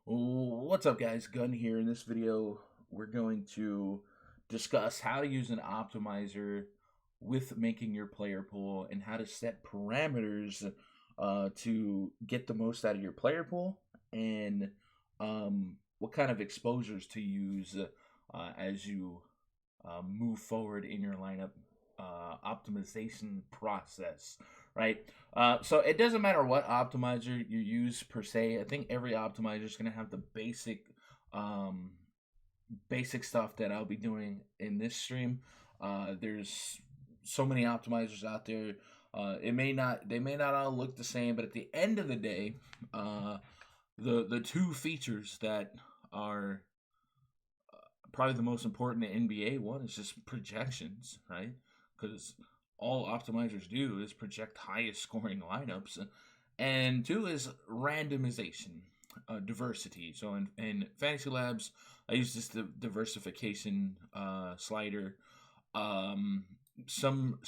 What's up, guys? Gun here. In this video, we're going to discuss how to use an optimizer with making your player pool and how to set parameters to get the most out of your player pool, and what kind of exposures to use as you move forward in your lineup optimization process, right? So it doesn't matter what optimizer you use per se. I think every optimizer is going to have the basic stuff that I'll be doing in this stream. There's so many optimizers out there. They may not all look the same, but at the end of the day, the two features that are probably the most important in NBA, one is just projections, right? Because all optimizers do is project highest scoring lineups, and two is randomization, diversity. So in Fantasy Labs, I use this diversification slider. Some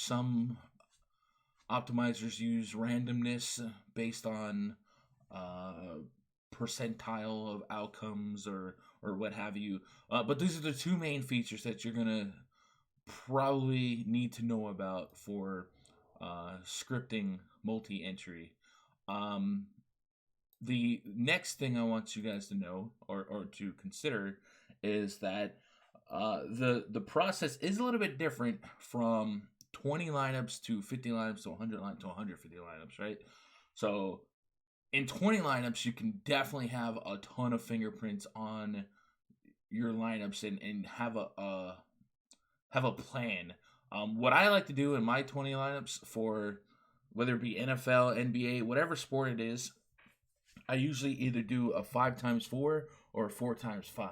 optimizers use randomness based on percentile of outcomes or what have you. But these are the two main features that you're gonna probably need to know about for scripting multi-entry. The next thing I want you guys to know or to consider is that the process is a little bit different from 20 lineups to 50 lineups to 100 to 150 lineups, right? So in 20 lineups, you can definitely have a ton of fingerprints on your lineups and have a plan. What I like to do in my 20 lineups, for whether it be NFL, NBA, whatever sport it is, I usually either do a 5x4 or a 4x5.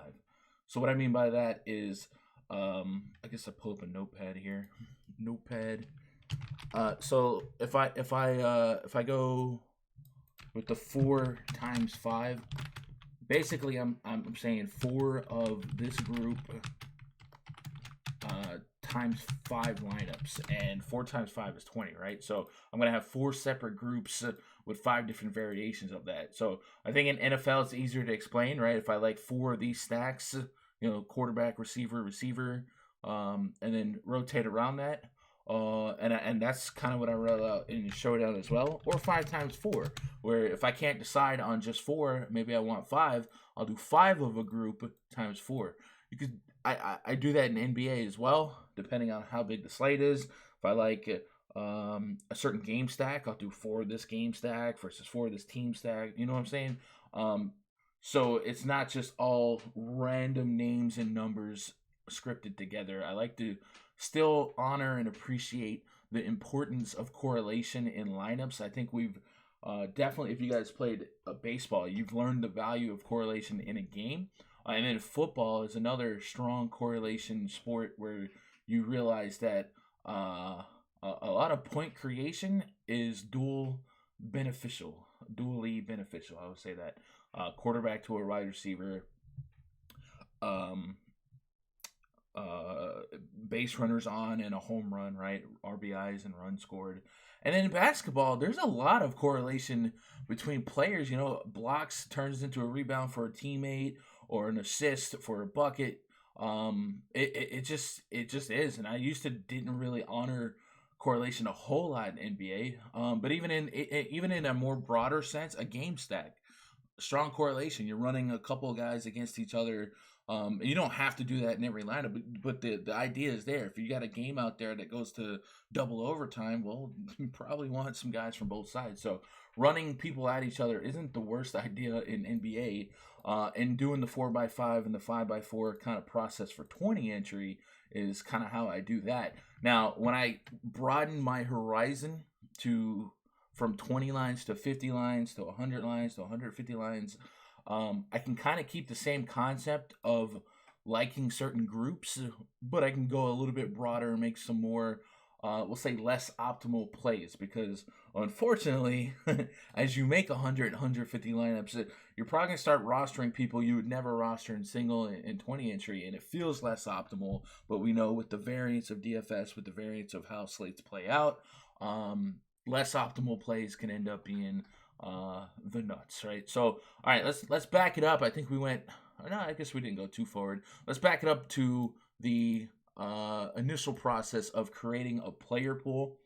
So what I mean by that is, I guess I pull up a notepad here. Notepad. So if I go with the 4x5, basically I'm saying 4 of this group times 5 lineups, and 4x5 is 20, right? So I'm gonna have 4 separate groups with 5 different variations of that. So I think in NFL it's easier to explain, right? If I like 4 of these stacks, quarterback, receiver, and then rotate around that. And that's kind of what I wrote out in Showdown as well. Or 5x4, where if I can't decide on just 4, maybe I want 5, I'll do 5 of a group times 4. You could I do that in NBA as well, depending on how big the slate is. If I like a certain game stack, I'll do 4 of this game stack versus 4 of this team stack. You know what I'm saying? So it's not just all random names and numbers scripted together. I like to still honor and appreciate the importance of correlation in lineups. I think we've definitely, if you guys played baseball, you've learned the value of correlation in a game. And then football is another strong correlation sport where you realize that a lot of point creation is dually beneficial. I would say that quarterback to a wide receiver, base runners on and a home run, right? RBIs and runs scored. And then in basketball, there's a lot of correlation between players. Blocks turns into a rebound for a teammate or an assist for a bucket. It just is. And I used to didn't really honor correlation a whole lot in NBA. But even in a more broader sense, a game stack, strong correlation. You're running a couple of guys against each other. You don't have to do that in every lineup, but the idea is there. If you got a game out there that goes to double overtime, well, you probably want some guys from both sides. So running people at each other isn't the worst idea in NBA. And doing the 4x5 and the 5x4 kind of process for 20 entry is kind of how I do that. Now, when I broaden my horizon from 20 lines to 50 lines to 100 lines to 150 lines, I can kind of keep the same concept of liking certain groups, but I can go a little bit broader and make some more, we'll say, less optimal plays, because unfortunately, as you make 100, 150 lineups, you're probably going to start rostering people you would never roster in single and 20 entry, and it feels less optimal. But we know with the variance of DFS, with the variance of how slates play out, less optimal plays can end up being the nuts, right? So, all right, let's back it up. I think we went. No, I guess we didn't go too forward. Let's back it up to the initial process of creating a player pool.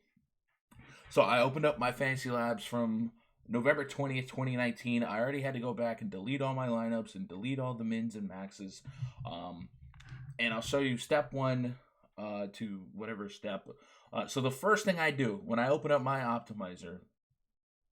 So I opened up my Fantasy Labs from November 20th, 2019. I already had to go back and delete all my lineups and delete all the mins and maxes. And I'll show you step one to whatever step. So the first thing I do when I open up my optimizer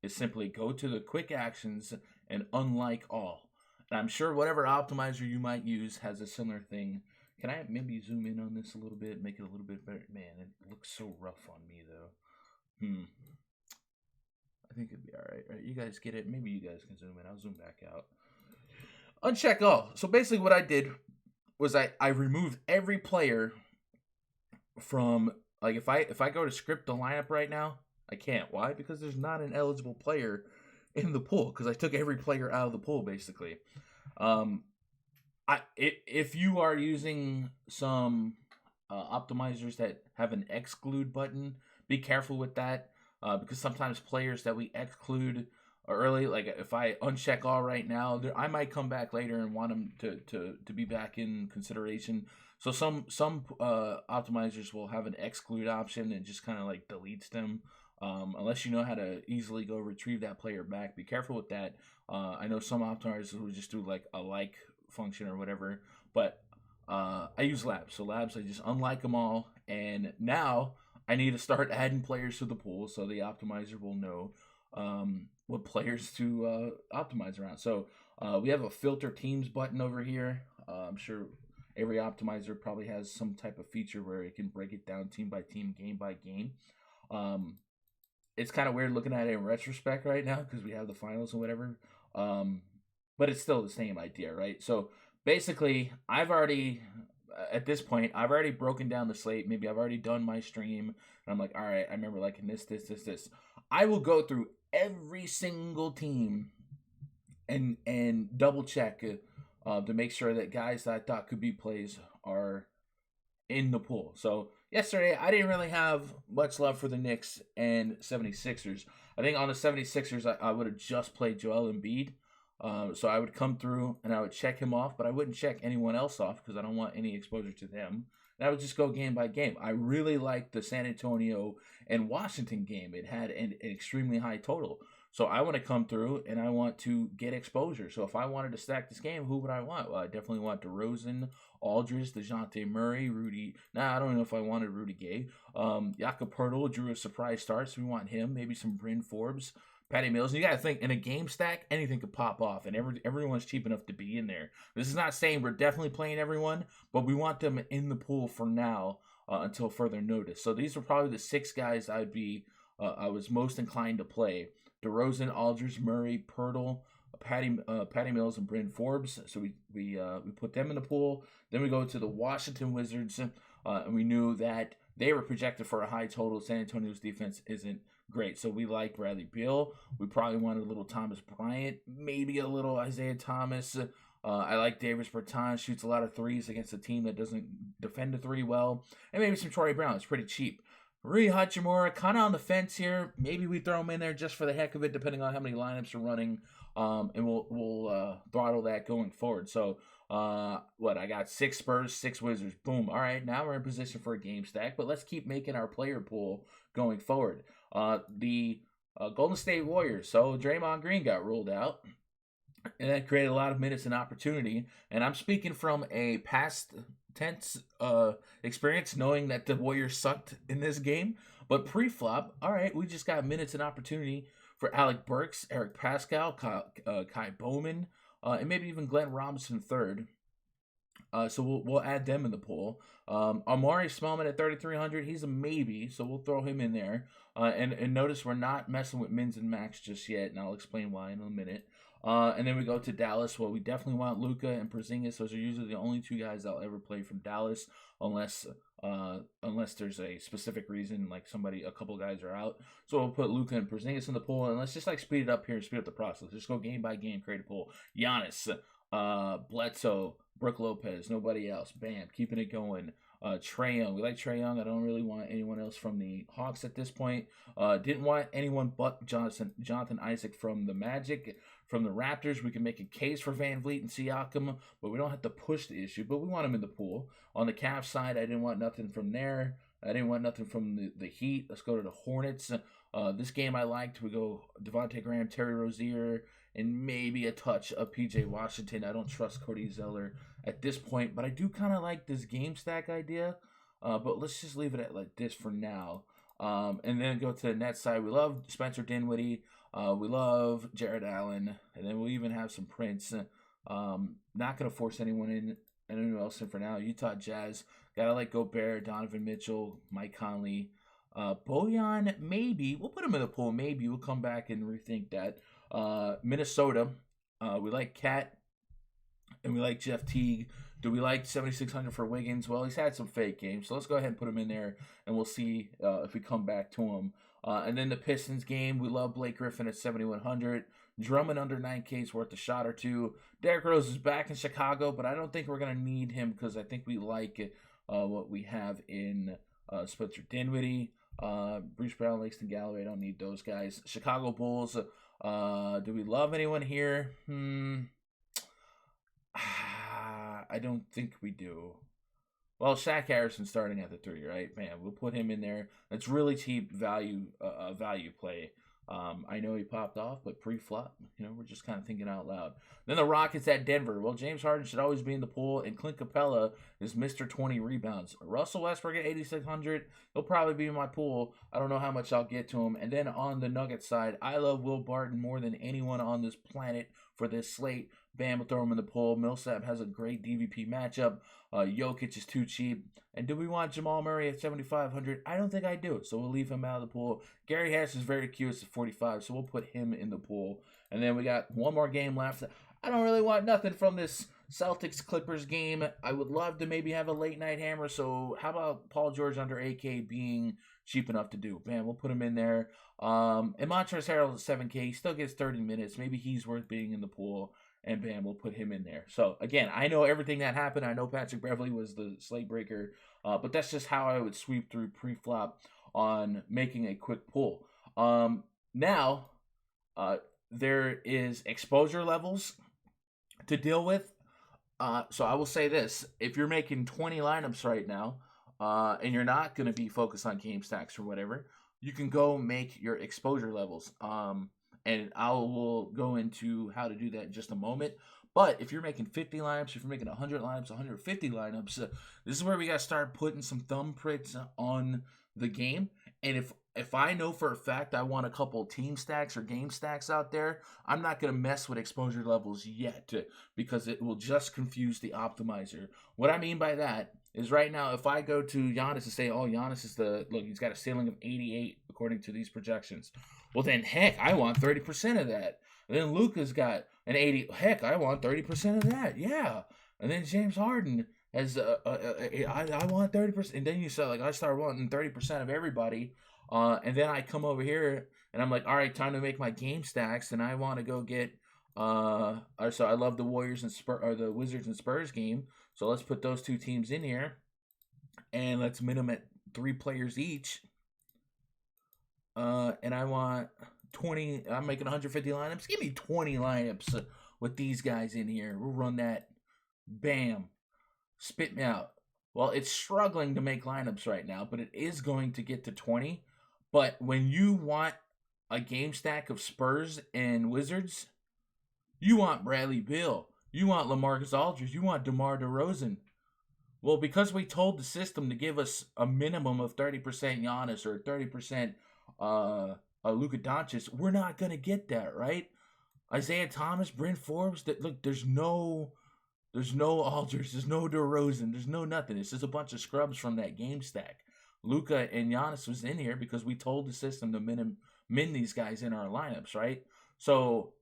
is simply go to the quick actions and unlike all. And I'm sure whatever optimizer you might use has a similar thing. Can I maybe zoom in on this a little bit, make it a little bit better? Man, it looks so rough on me though. I think it'd be all right. Right, you guys get it? Maybe you guys can zoom in. I'll zoom back out. Uncheck all. So basically what I did was I removed every player from, like, if I go to script the lineup right now, I can't. Why? Because there's not an eligible player in the pool, because I took every player out of the pool basically. If you are using some optimizers that have an exclude button, be careful with that, because sometimes players that we exclude early, like if I uncheck all right now, I might come back later and want them to be back in consideration. So some optimizers will have an exclude option and just kind of like deletes them, unless you know how to easily go retrieve that player back. Be careful with that. I know some optimizers will just do like a like function or whatever, but I use labs. So labs, I just unlike them all, and now I need to start adding players to the pool so the optimizer will know what players to optimize around. So we have a filter teams button over here. I'm sure every optimizer probably has some type of feature where it can break it down team by team, game by game. It's kind of weird looking at it in retrospect right now because we have the finals and whatever. But it's still the same idea, right? So basically, at this point, I've already broken down the slate. Maybe I've already done my stream. And I'm like, all right, I remember liking this. I will go through every single team and double check to make sure that guys that I thought could be plays are in the pool. So yesterday, I didn't really have much love for the Knicks and 76ers. I think on the 76ers, I would have just played Joel Embiid. So I would come through and I would check him off, but I wouldn't check anyone else off because I don't want any exposure to them. And I would just go game by game. I really liked the San Antonio and Washington game. It had an extremely high total. So I want to come through and I want to get exposure. So if I wanted to stack this game, who would I want? Well, I definitely want DeRozan, Aldridge, DeJounte Murray, Rudy. I don't know if I wanted Rudy Gay. Jakob Poeltl drew a surprise start, so we want him. Maybe some Bryn Forbes. Patty Mills. You got to think, in a game stack, anything could pop off, and everyone's cheap enough to be in there. This is not saying we're definitely playing everyone, but we want them in the pool for now until further notice. So these are probably the 6 guys I was most inclined to play: DeRozan, Aldridge, Murray, Poeltl, Patty Mills, and Bryn Forbes. So we put them in the pool. Then we go to the Washington Wizards, and we knew that they were projected for a high total. San Antonio's defense isn't great. So we like Bradley Beal. We probably wanted a little Thomas Bryant, maybe a little Isaiah Thomas. I like Davis Bertans, shoots a lot of threes against a team that doesn't defend the three well. And maybe some Troy Brown. It's pretty cheap. Rui Hachimura, kind of on the fence here. Maybe we throw him in there just for the heck of it, depending on how many lineups are running. And we'll throttle that going forward. So I got 6 Spurs, 6 Wizards. Boom. All right, now we're in position for a game stack, but let's keep making our player pool going forward. The Golden State Warriors. So Draymond Green got ruled out, and that created a lot of minutes and opportunity. And I'm speaking from a past tense experience, knowing that the Warriors sucked in this game. But pre-flop, all right, we just got minutes and opportunity for Alec Burks, Eric Pascal, Kai Bowman, and maybe even Glenn Robinson third. So we'll add them in the pool. Amari Spellman at 3,300, he's a maybe, so we'll throw him in there. And notice we're not messing with Mins and Max just yet, and I'll explain why in a minute. And then we go to Dallas. Well, we definitely want Luka and Porzingis. Those are usually the only 2 guys I'll ever play from Dallas, unless there's a specific reason, like a couple guys are out. So we'll put Luka and Porzingis in the pool, and let's just speed it up here and speed up the process. Just go game by game, create a pool. Giannis, Bledsoe, Brook Lopez, nobody else. Bam, keeping it going. Trae Young. We like Trae Young. I don't really want anyone else from the Hawks at this point. Didn't want anyone but Jonathan Isaac from the Magic. From the Raptors, we can make a case for Van Vliet and Siakam, but we don't have to push the issue. But we want him in the pool. On the Cavs side, I didn't want nothing from there. I didn't want nothing from the Heat. Let's go to the Hornets. This game I liked. We go Devontae Graham, Terry Rozier, and maybe a touch of PJ Washington. I don't trust Cody Zeller at this point, but I do kind of like this game stack idea. But let's just leave it at like this for now. And then go to the net side. We love Spencer Dinwiddie. We love Jared Allen, and then we'll even have some Prince. Not gonna force anyone else in for now. Utah Jazz, gotta like Gobert, Donovan Mitchell, Mike Conley, Bojan. Maybe we'll put him in the pool. Maybe we'll come back and rethink that. Minnesota, we like Cat, and we like Jeff Teague. Do we like 7,600 for Wiggins? Well, he's had some fake games, so let's go ahead and put him in there, and we'll see if we come back to him. And then the Pistons game, we love Blake Griffin at 7,100. Drummond under 9K is worth a shot or two. Derrick Rose is back in Chicago, but I don't think we're going to need him because I think we like what we have in Spencer Dinwiddie. Bruce Brown, Langston Galloway, I don't need those guys. Chicago Bulls, do we love anyone here? I don't think we do. Well, Shaq Harrison starting at the 3, right? Man, we'll put him in there. It's really cheap value play. I know he popped off, but pre-flop, we're just kind of thinking out loud. Then the Rockets at Denver. Well, James Harden should always be in the pool, and Clint Capella is Mr. 20 rebounds. Russell Westbrook at 8,600. He'll probably be in my pool. I don't know how much I'll get to him. And then on the Nuggets side, I love Will Barton more than anyone on this planet for this slate. Bam, we'll throw him in the pool. Millsap has a great DVP matchup. Jokic is too cheap. And do we want Jamal Murray at 7,500? I don't think I do. So we'll leave him out of the pool. Gary Harris is very cute at 45, so we'll put him in the pool. And then we got one more game left. I don't really want nothing from this Celtics-Clippers game. I would love to maybe have a late-night hammer. So how about Paul George under AK being cheap enough to do? Bam, we'll put him in there. And Montrezl Harrell at 7K. He still gets 30 minutes. Maybe he's worth being in the pool. And bam, we'll put him in there. So, again, I know everything that happened. I know Patrick Beverley was the slate breaker. But that's just how I would sweep through pre-flop on making a quick pull. Now, there is exposure levels to deal with. So I will say this. If you're making 20 lineups right now, and you're not going to be focused on game stacks or whatever, you can go make your exposure levels. And I will go into how to do that in just a moment. But if you're making 50 lineups, if you're making 100 lineups, 150 lineups, this is where we got to start putting some thumbprints on the game. And if I know for a fact I want a couple team stacks or game stacks out there, I'm not going to mess with exposure levels yet because it will just confuse the optimizer. What I mean by that is right now, if I go to Giannis and say, oh, Giannis is he's got a ceiling of 88 according to these projections. Well, then, heck, I want 30% of that. And then Luka's got an 80. Heck, I want 30% of that. Yeah. And then James Harden has, I want 30%. And then you say, like, I start wanting 30% of everybody. And then I come over here, and I'm like, all right, time to make my game stacks. And I want to go get, so I love the Warriors and the Wizards and Spurs game. So let's put those two teams in here. And let's min them at 3 players each. And I want 20. I'm making 150 lineups. Give me 20 lineups with these guys in here. We'll run that. Bam. Spit me out. Well, it's struggling to make lineups right now, but it is going to get to 20. But when you want a game stack of Spurs and Wizards, you want Bradley Beal. You want LaMarcus Aldridge. You want DeMar DeRozan. Well, because we told the system to give us a minimum of 30% Giannis or 30% Luka Doncic, we're not going to get that, right? Isaiah Thomas, Brent Forbes, look, there's no Aldridge, there's no DeRozan, there's no nothing. It's just a bunch of scrubs from that game stack. Luka and Giannis was in here because we told the system to min these guys in our lineups, right? So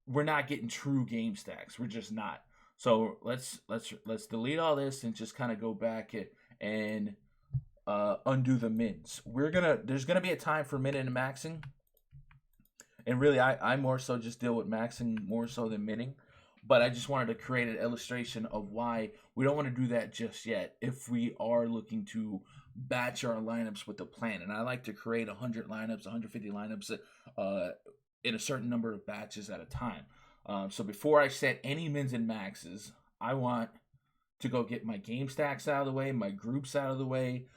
we're not getting true game stacks. We're just not. So let's delete all this and just kind of go back and undo the mins. There's gonna be a time for minning and maxing, and really I more so just deal with maxing more so than minning. But I just wanted to create an illustration of why we don't want to do that just yet if we are looking to batch our lineups with a plan. And I like to create 100 lineups, 150 lineups in a certain number of batches at a time. So before I set any mins and maxes, I want to go get my game stacks out of the way, my groups out of the way,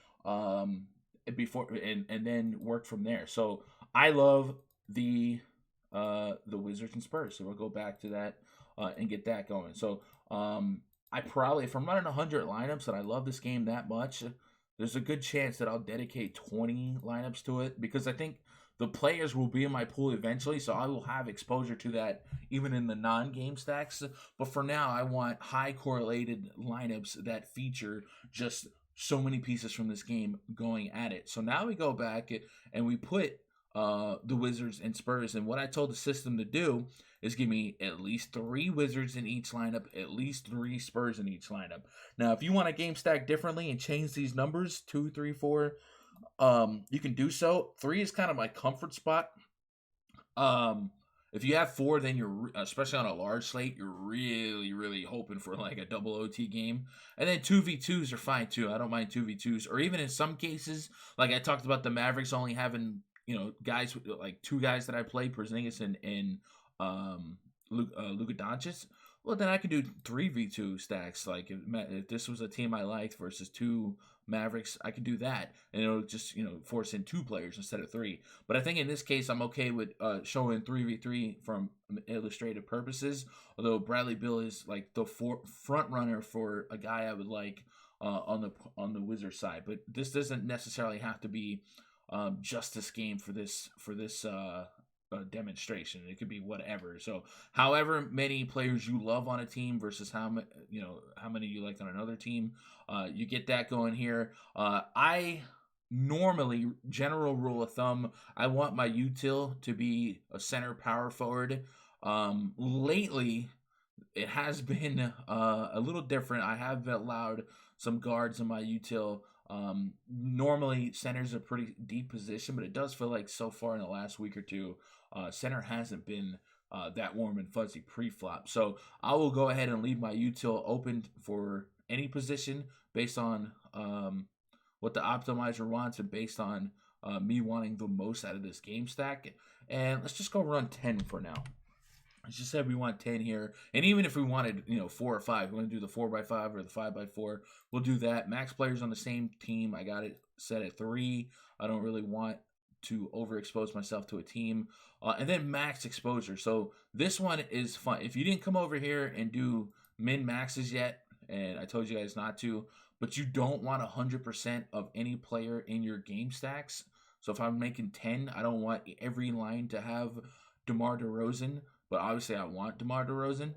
before and then work from there. So I love the Wizards and Spurs. So we'll go back to that and get that going. So I probably, if I'm running 100 lineups and I love this game that much, there's a good chance that I'll dedicate 20 lineups to it, because I think the players will be in my pool eventually, so I will have exposure to that even in the non-game stacks. But for now, I want high correlated lineups that feature just so many pieces from this game going at it. So now we go back and we put the Wizards and Spurs. And what I told the system to do is give me at least 3 Wizards in each lineup, at least 3 Spurs in each lineup. Now, if you want to game stack differently and change these numbers, 2, 3, 4, you can do so. 3 is kind of my comfort spot. If you have 4, then you're, especially on a large slate, you're really, really hoping for like a double OT game. And then 2v2s are fine too. I don't mind 2v2s. Or even in some cases, like I talked about the Mavericks only having, guys, like 2 guys that I play, Porzingis and Luka Doncic. Well, then I could do 3v2 stacks. Like if this was a team I liked versus 2 Mavericks, I could do that, and it'll just force in 2 players instead of 3. But I think in this case, I'm okay with showing 3v3 from illustrative purposes. Although Bradley Beal is like the front runner for a guy I would like on the Wizards side, but this doesn't necessarily have to be just this game for this demonstration. It could be whatever. So however many players you love on a team versus how many you like on another team, you get that going here. I normally, general rule of thumb, I want my util to be a center power forward. Lately it has been a little different. I have allowed some guards in my util. Normally center's a pretty deep position, but it does feel like so far in the last week or two, center hasn't been that warm and fuzzy pre-flop. So I will go ahead and leave my util open for any position based on what the optimizer wants and based on me wanting the most out of this game stack. And let's just go run 10 for now. I just said we want 10 here. And even if we wanted, 4 or 5, we want to do the 4x5 or the 5x4, we'll do that. Max players on the same team. I got it set at 3. I don't really want to overexpose myself to a team. And then max exposure. So this one is fun. If you didn't come over here and do min maxes yet, and I told you guys not to, but you don't want 100% of any player in your game stacks. So if I'm making 10, I don't want every line to have DeMar DeRozan, but obviously I want DeMar DeRozan.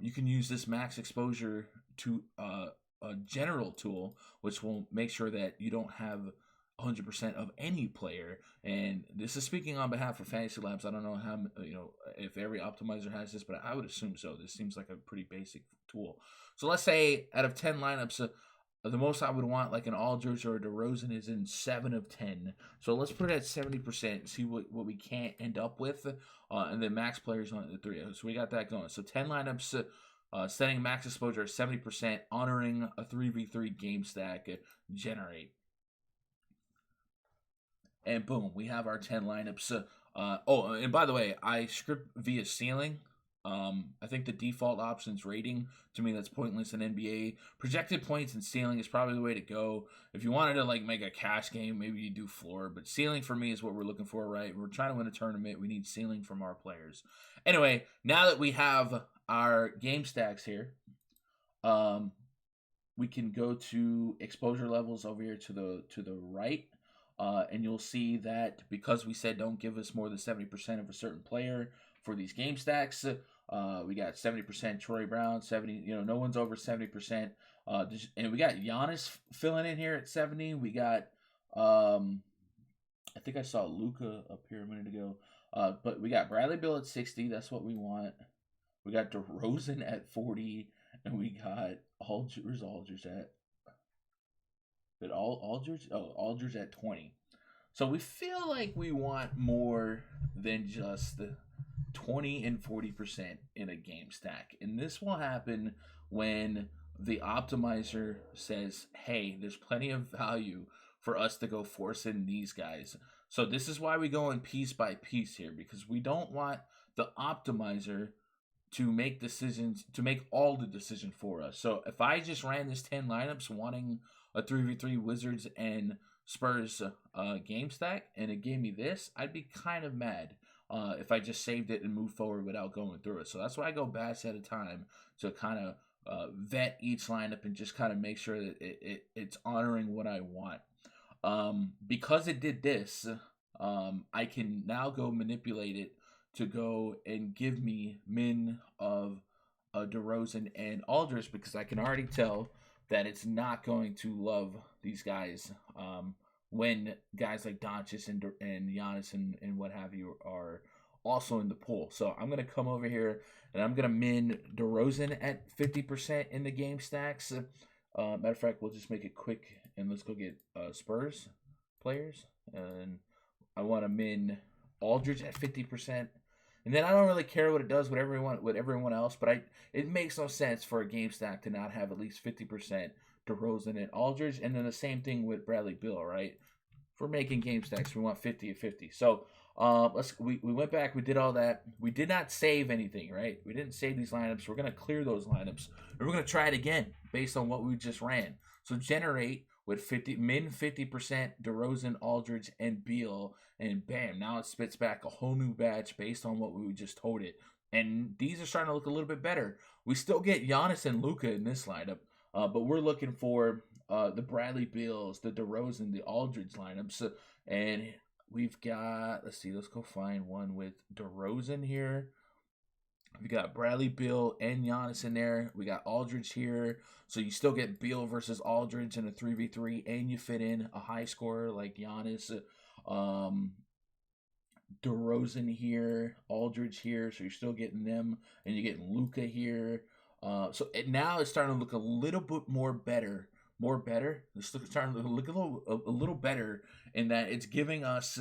You can use this max exposure to a general tool, which will make sure that you don't have 100% of any player. And this is speaking on behalf of Fantasy Labs. I don't know how, if every optimizer has this, but I would assume so. This seems like a pretty basic tool. So let's say out of 10 lineups, the most I would want, like an Aldridge or a DeRozan, is in 7 of 10. So let's put it at 70%, see what we can't end up with. And then max players on the 3. So we got that going. So 10 lineups, setting max exposure at 70%, honoring a 3v3 game stack, generate. And boom, we have our 10 lineups. And by the way, I script via ceiling. I think the default options rating, to me, that's pointless in NBA. Projected points and ceiling is probably the way to go. If you wanted to make a cash game, maybe you do floor, but ceiling for me is what we're looking for, right? We're trying to win a tournament. We need ceiling from our players. Anyway, now that we have our game stacks here, we can go to exposure levels over here to the right. And you'll see that because we said don't give us more than 70% of a certain player for these game stacks, we got 70% Troy Brown, 70. No one's over 70%. And we got Giannis filling in here at 70. We got, I think I saw Luka up here a minute ago. But we got Bradley Beal at 60. That's what we want. We got DeRozan at 40, and we got Aldridge at. But Aldridge at 20. So we feel like we want more than just 20 and 40% in a game stack. And this will happen when the optimizer says, hey, there's plenty of value for us to go force in these guys. So this is why we go in piece by piece here, because we don't want the optimizer to make decisions, to make all the decision for us. So if I just ran this 10 lineups wanting a 3v3 Wizards and Spurs game stack, and it gave me this, I'd be kind of mad if I just saved it and moved forward without going through it. So that's why I go batch at a time to kind of vet each lineup and just kind of make sure that it's honoring what I want. Because it did this, I can now go manipulate it to go and give me min of DeRozan and Aldridge, because I can already tell that it's not going to love these guys when guys like Doncic and Giannis and what have you are also in the pool. So I'm going to come over here and I'm going to min DeRozan at 50% in the game stacks. Matter of fact, we'll just make it quick and let's go get Spurs players. And I want to min Aldridge at 50%. And then I don't really care what it does with everyone else, but it makes no sense for a game stack to not have at least 50% DeRozan and Aldridge. And then the same thing with Bradley Beal, right? For making game stacks, we want 50 and 50. So we went back, we did all that. We did not save anything, right? We didn't save these lineups. We're gonna clear those lineups, and we're gonna try it again based on what we just ran. So generate with min 50% DeRozan, Aldridge, and Beal, and bam, now it spits back a whole new batch based on what we just told it. And these are starting to look a little bit better. We still get Giannis and Luka in this lineup, but we're looking for the Bradley Beals, the DeRozan, the Aldridge lineups, and we've got, let's see, let's go find one with DeRozan here. We got Bradley Beal and Giannis in there. We got Aldridge here. So you still get Beal versus Aldridge in a 3v3, and you fit in a high scorer like Giannis. DeRozan here, Aldridge here. So you're still getting them, and you're getting Luka here. So now it's starting to look a little bit more better. It's starting to look a little better in that it's giving us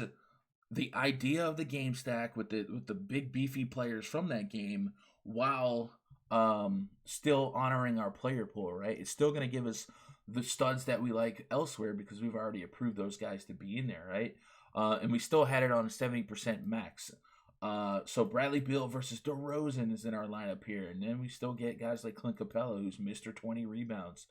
the idea of the game stack with the big beefy players from that game, while still honoring our player pool, right? It's still going to give us the studs that we like elsewhere because we've already approved those guys to be in there, right? And we still had it on 70% max. So Bradley Beal versus DeRozan is in our lineup here, and then we still get guys like Clint Capella, who's Mr. 20 rebounds.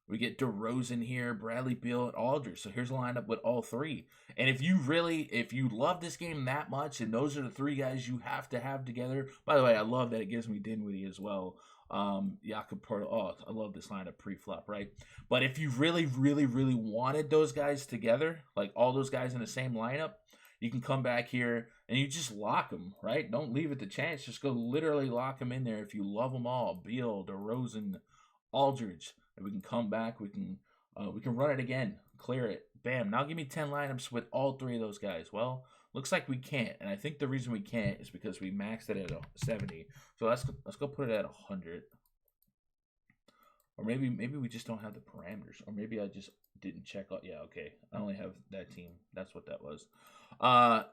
We get DeRozan here, Bradley Beal, and Aldridge. So here's a lineup with all three. And if you love this game that much, and those are the three guys you have to have together. By the way, I love that it gives me Dinwiddie as well. Jakob Poeltl. Oh, I love this lineup pre-flop, right? But if you really, really, really wanted those guys together, like all those guys in the same lineup, you can come back here and you just lock them, right? Don't leave it to chance. Just go literally lock them in there if you love them all. Beal, DeRozan, Aldridge. And we can come back. We can run it again. Clear it. Bam. Now give me 10 lineups with all three of those guys. Well, looks like we can't. And I think the reason we can't is because we maxed it at 70. So let's go put it at 100. Or maybe we just don't have the parameters. Or maybe I just didn't check out. Yeah, okay. I only have that team. That's what that was.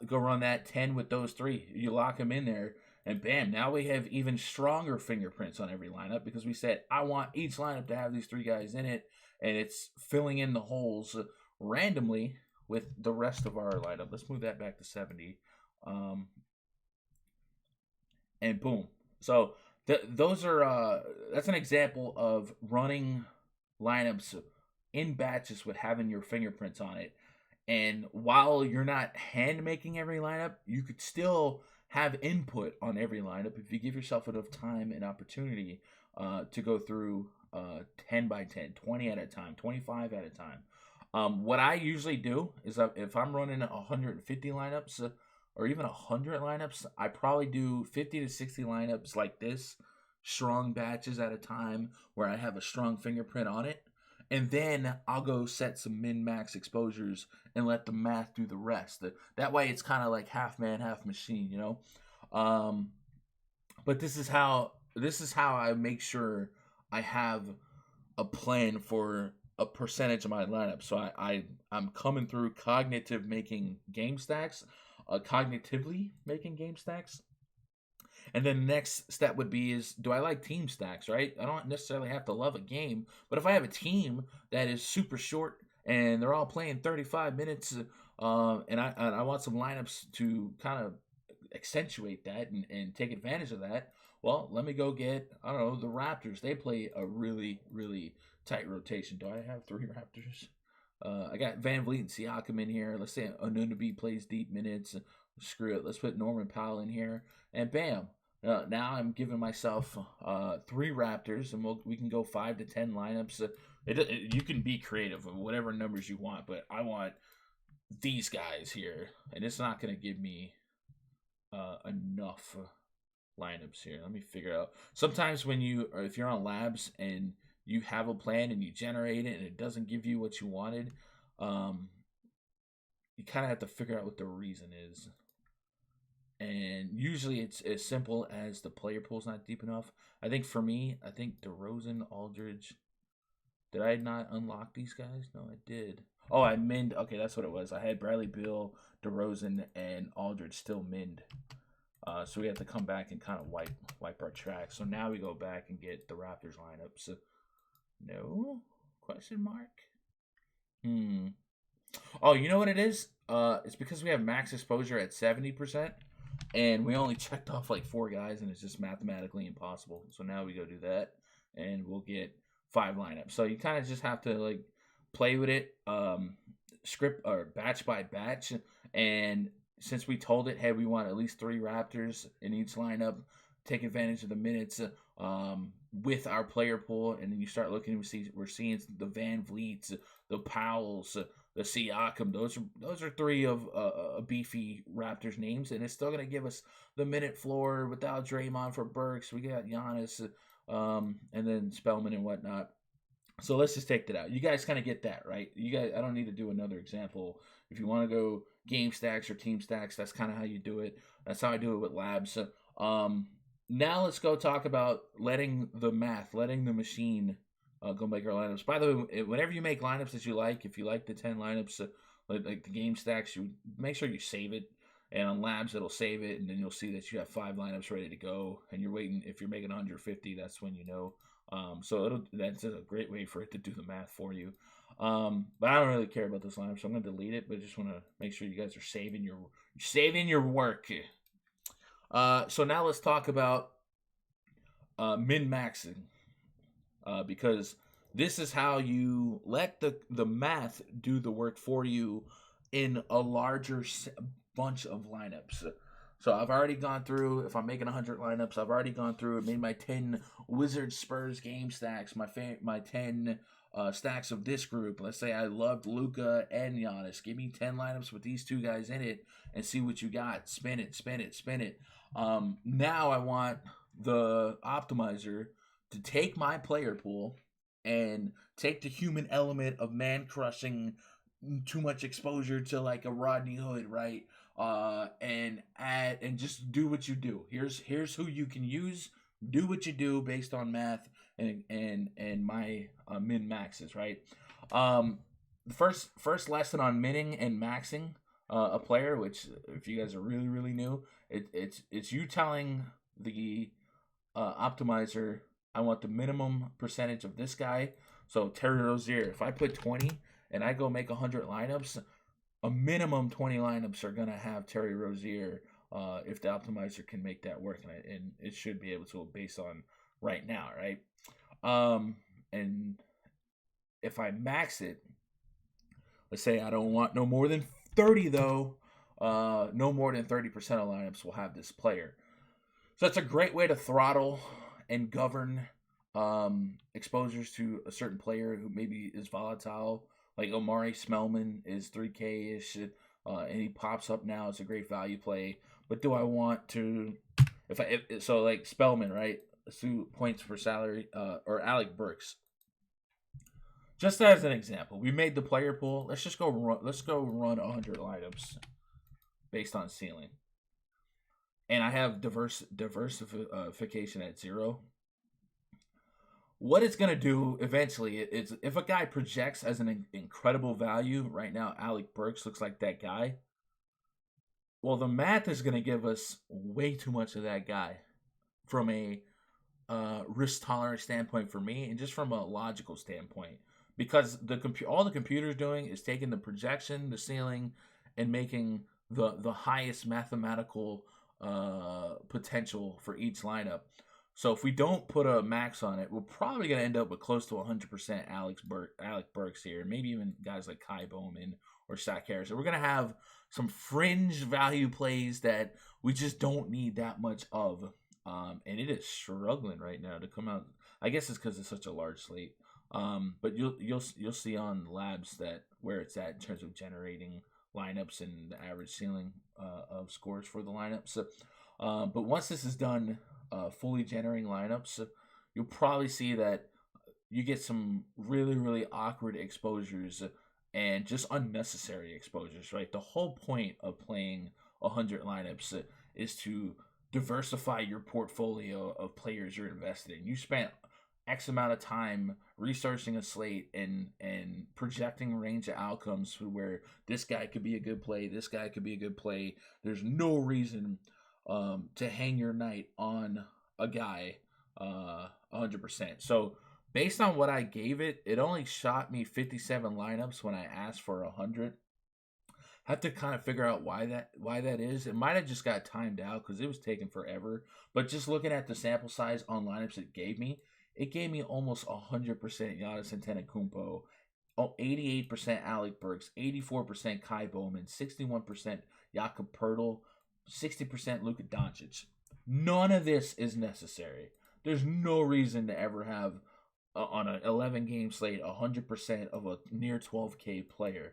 Go run that 10 with those three. You lock them in there. And bam, now we have even stronger fingerprints on every lineup because we said, I want each lineup to have these three guys in it. And it's filling in the holes randomly with the rest of our lineup. Let's move that back to 70. And boom. So those are that's an example of running lineups in batches with having your fingerprints on it. And while you're not hand making every lineup, you could still have input on every lineup if you give yourself enough time and opportunity to go through 10 by 10, 20 at a time, 25 at a time. What I usually do is if I'm running 150 lineups or even 100 lineups, I probably do 50 to 60 lineups like this, strong batches at a time where I have a strong fingerprint on it. And then I'll go set some min-max exposures and let the math do the rest. That way it's kind of like half man, half machine, you know? But this is how I make sure I have a plan for a percentage of my lineup. So I'm coming through cognitive making game stacks. cognitively making game stacks. And then the next step would be is, do I like team stacks, right? I don't necessarily have to love a game, but if I have a team that is super short and they're all playing 35 minutes, and I want some lineups to kind of accentuate that and take advantage of that, well, let me go get, I don't know, the Raptors. They play a really, really tight rotation. Do I have 3 Raptors? I got Van Vliet and Siakam in here. Let's say Anunoby plays deep minutes. Screw it. Let's put Norman Powell in here. And bam. Now I'm giving myself 3 Raptors, and we can go 5 to 10 lineups. You can be creative with whatever numbers you want, but I want these guys here, and it's not going to give me enough lineups here. Let me figure out. Sometimes if you're on labs and you have a plan and you generate it and it doesn't give you what you wanted, you kind of have to figure out what the reason is. And usually it's as simple as the player pool's not deep enough. I think for me, DeRozan, Aldridge. Did I not unlock these guys? No, I did. Oh, I minned. Okay, that's what it was. I had Bradley Beal, DeRozan, and Aldridge still minned. So we have to come back and kind of wipe our track. So now we go back and get the Raptors lineup. So, no? Question mark? Oh, you know what it is? It's because we have max exposure at 70%. And we only checked off like 4 guys, and it's just mathematically impossible. So now we go do that, and we'll get 5 lineups. So you kind of just have to like play with it, script or batch by batch. And since we told it, hey, we want at least 3 Raptors in each lineup, take advantage of the minutes with our player pool, and then you start looking, we're seeing the Van Vliets, the Powells, the Siakam. Those are 3 of a beefy Raptors names, and it's still gonna give us the minute floor without Draymond for Burks. We got Giannis, and then Spellman and whatnot. So let's just take that out. You guys kind of get that, right? You guys, I don't need to do another example. If you want to go game stacks or team stacks, that's kind of how you do it. That's how I do it with labs. So, now let's go talk about letting the machine go make our lineups. By the way, whenever you make lineups that you like, if you like the 10 lineups, like the game stacks, you make sure you save it. And on labs, it'll save it, and then you'll see that you have 5 lineups ready to go. And you're waiting. If you're making 150, that's when you know. So that's a great way for it to do the math for you. But I don't really care about this lineup, so I'm gonna delete it. But I just want to make sure you guys are saving your work. So now let's talk about min-maxing, because this is how you let the math do the work for you in a larger bunch of lineups. So I've already gone through, if I'm making 100 lineups, I've already gone through and made my 10 Wizards Spurs game stacks, my 10 stacks of this group. Let's say I loved Luka and Giannis. Give me 10 lineups with these 2 guys in it and see what you got. Spin it, spin it, spin it. Now I want the optimizer to take my player pool and take the human element of man crushing, too much exposure to like a Rodney Hood, right? And add and just do what you do. Here's who you can use. Do what you do based on math and my min maxes, right? The first lesson on minning and maxing a player, which if you guys are really really new, it's you telling the optimizer, I want the minimum percentage of this guy. So Terry Rozier, if I put 20 and I go make 100 lineups, a minimum 20 lineups are gonna have Terry Rozier if the optimizer can make that work, and it should be able to based on right now, right? And if I max it, let's say I don't want no more than 30 though, no more than 30% of lineups will have this player. So that's a great way to throttle and govern exposures to a certain player who maybe is volatile. Like Omari Spellman is 3K-ish, and he pops up now. It's a great value play. But do I want to, so like Spellman, right? Let's do points per salary, or Alec Burks. Just as an example, we made the player pool. Let's go run 100 lineups based on ceiling. And I have diversification at 0. What it's going to do eventually is if a guy projects as an incredible value, right now Alec Burks looks like that guy. Well, the math is going to give us way too much of that guy from a risk tolerance standpoint for me, and just from a logical standpoint, because all the computer's doing is taking the projection, the ceiling, and making the highest mathematical potential for each lineup. So if we don't put a max on it, we're probably going to end up with close to 100% Alec Burks here, maybe even guys like Kai Bowman or Shaq Harrison. We're going to have some fringe value plays that we just don't need that much of. And it is struggling right now to come out. I guess it's because it's such a large slate. But you'll see on Labs that where it's at in terms of generating lineups and the average ceiling of scores for the lineups. But once this is done, fully generating lineups, you'll probably see that you get some really, really awkward exposures and just unnecessary exposures, right? The whole point of playing 100 lineups is to diversify your portfolio of players you're invested in. You spent X amount of time researching a slate and projecting a range of outcomes for where this guy could be a good play, this guy could be a good play. There's no reason to hang your night on a guy 100%. So based on what I gave it, it only shot me 57 lineups when I asked for 100. Have to kind of figure out why that is. It might have just got timed out because it was taking forever. But just looking at the sample size on lineups it gave me almost 100% Giannis Antetokounmpo, 88% Alec Burks, 84% Kai Bowman, 61% Jakob Poeltl, 60% Luka Doncic. None of this is necessary. There's no reason to ever have on an 11-game slate 100% of a near 12K player.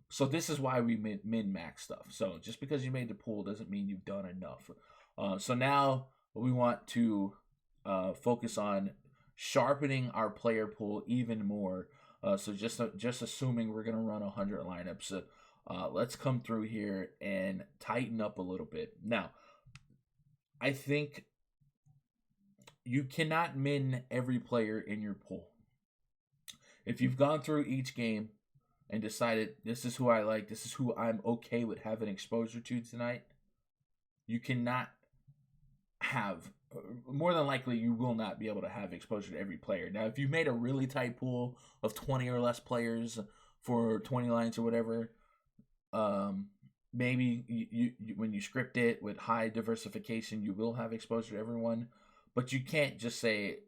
So this is why we min-max stuff. So just because you made the pool doesn't mean you've done enough. So now we want to focus on sharpening our player pool even more. So just assuming we're going to run 100 lineups, let's come through here and tighten up a little bit. Now, I think you cannot min every player in your pool. If you've gone through each game and decided this is who I like, this is who I'm okay with having exposure to tonight, you cannot have, more than likely you will not be able to have exposure to every player. Now, if you made a really tight pool of 20 or less players for 20 lines or whatever, maybe you when you script it with high diversification, you will have exposure to everyone, but you can't just say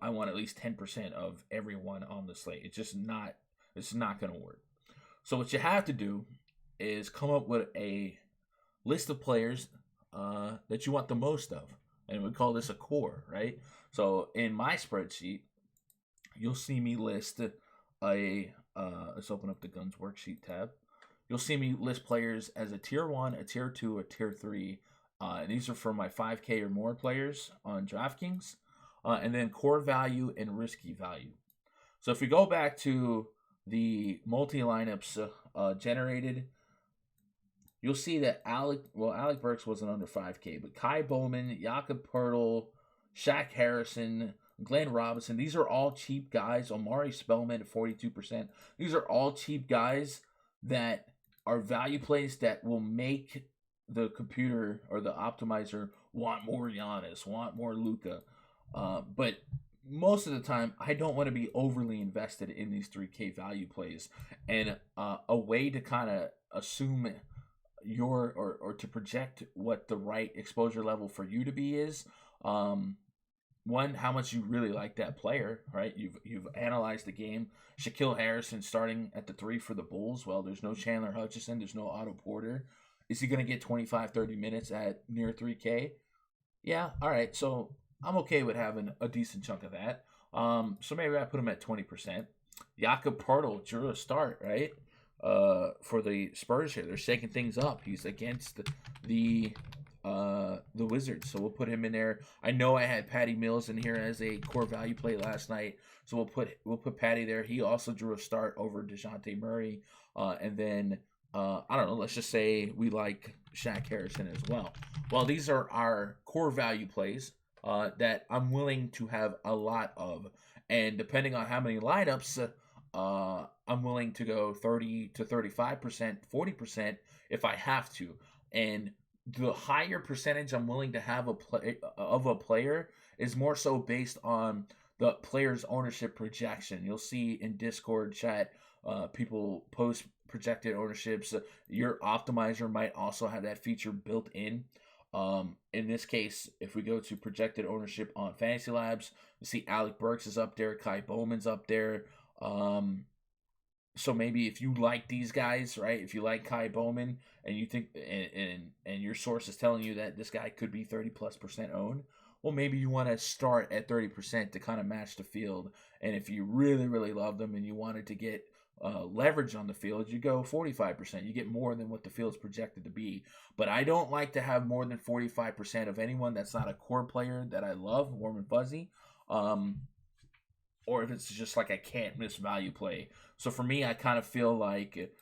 I want at least 10% of everyone on the slate. It's not going to work. So what you have to do is come up with a list of players that you want the most of. And we call this a core, right? So in my spreadsheet, you'll see me list let's open up the Guns Worksheet tab. You'll see me list players as a tier 1, a tier 2, a tier 3. And these are for my 5K or more players on DraftKings. And then core value and risky value. So if we go back to the multi-lineups generated, you'll see that Alec Burks wasn't under 5K, but Kai Bowman, Jakob Poeltl, Shaq Harrison, Glenn Robinson, these are all cheap guys. Omari Spellman at 42%. These are all cheap guys that are value plays that will make the computer or the optimizer want more Giannis, want more Luka. But most of the time, I don't want to be overly invested in these 3K value plays. And a way to kind of assume or to project what the right exposure level for you to be is, one, how much you really like that player, right? You've analyzed the game. Shaquille Harrison starting at the 3 for the Bulls. Well, there's no Chandler Hutchison. There's no Otto Porter. Is he going to get 25, 30 minutes at near 3K? Yeah, all right. So I'm okay with having a decent chunk of that. So maybe I put him at 20%. Jakob Poeltl drew a start, right? For the Spurs here. They're shaking things up. He's against the Wizards, so we'll put him in there. I know I had Patty Mills in here as a core value play last night, so we'll put Patty there. He also drew a start over DeJounte Murray, and then I don't know. Let's just say we like Shaq Harrison as well. Well, these are our core value plays that I'm willing to have a lot of, and depending on how many lineups I'm willing to go 30 to 35%, 40% if I have to. And the higher percentage I'm willing to have of a player is more so based on the player's ownership projection. You'll see in Discord chat, people post projected ownerships. Your optimizer might also have that feature built in. In this case, if we go to projected ownership on Fantasy Labs, you see Alec Burks is up there, Kai Bowman's up there. So maybe if you like these guys, right? If you like Kai Bowman and you think and your source is telling you that this guy could be 30+% owned, well, maybe you want to start at 30% to kind of match the field. And if you really, really love them and you wanted to get leverage on the field, you go 45%. You get more than what the field's projected to be. But I don't like to have more than 45% of anyone that's not a core player that I love, warm and fuzzy. Or if it's just like a can't miss value play. So for me, I kind of feel like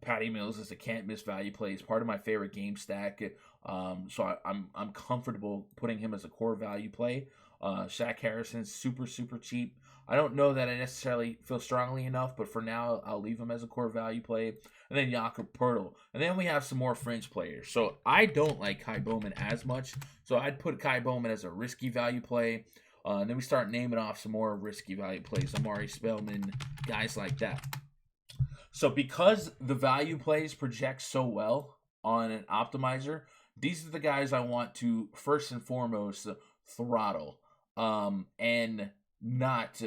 Patty Mills is a can't miss value play. He's part of my favorite game stack. So I'm comfortable putting him as a core value play. Shaq Harrison's super, super cheap. I don't know that I necessarily feel strongly enough, but for now, I'll leave him as a core value play. And then Jakob Poeltl. And then we have some more fringe players. So I don't like Kai Bowman as much. So I'd put Kai Bowman as a risky value play. And then we start naming off some more risky value plays. Amari Spellman, guys like that. So because the value plays project so well on an optimizer, these are the guys I want to first and foremost throttle and not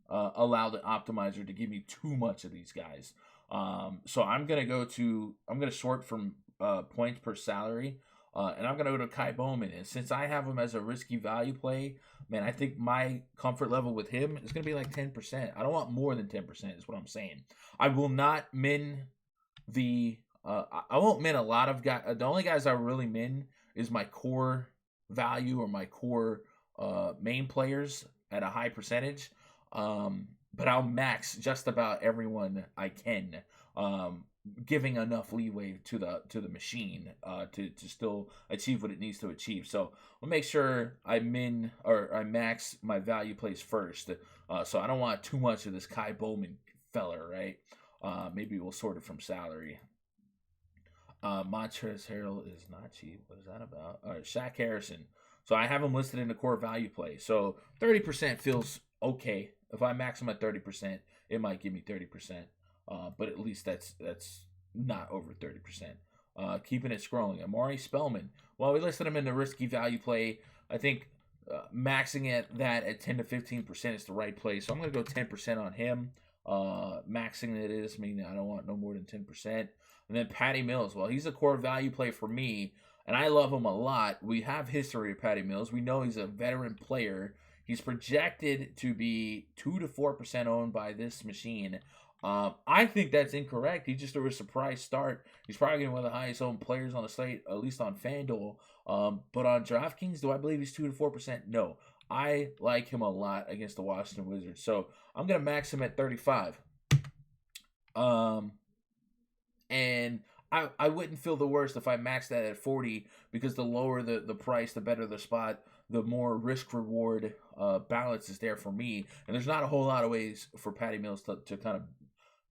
allow the optimizer to give me too much of these guys. So I'm going to sort from points per salary. And I'm going to go to Kai Bowman. And since I have him as a risky value play, man, I think my comfort level with him is going to be like 10%. I don't want more than 10% is what I'm saying. I will not min the I won't min a lot of guys. The only guys I really min is my core value or my core main players at a high percentage. But I'll max just about everyone I can. Giving enough leeway to the machine to still achieve what it needs to achieve. So we'll make sure I max my value plays first. So I don't want too much of this Kai Bowman feller, right? Maybe we'll sort it from salary. Montrezl Harrell is not cheap. What is that about? All right, Shaq Harrison. So I have him listed in the core value play. So 30% feels okay. If I max him at 30%, it might give me 30%. But at least that's not over 30%. Keeping it scrolling. Amari Spellman. Well, we listed him in the risky value play. I think maxing that at 10 to 15% is the right play. So I'm going to go 10% on him. Maxing it is, meaning I don't want no more than 10%. And then Patty Mills. Well, he's a core value play for me, and I love him a lot. We have history of Patty Mills. We know he's a veteran player. He's projected to be 2 to 4% owned by this machine. I think that's incorrect. He just threw a surprise start. He's probably going to be one of the highest owned players on the slate, at least on FanDuel. But on DraftKings, do I believe he's 2 to 4%? No. I like him a lot against the Washington Wizards. So I'm going to max him at 35. And I wouldn't feel the worst if I maxed that at 40, because the lower the price, the better the spot, the more risk-reward balance is there for me. And there's not a whole lot of ways for Patty Mills to kind of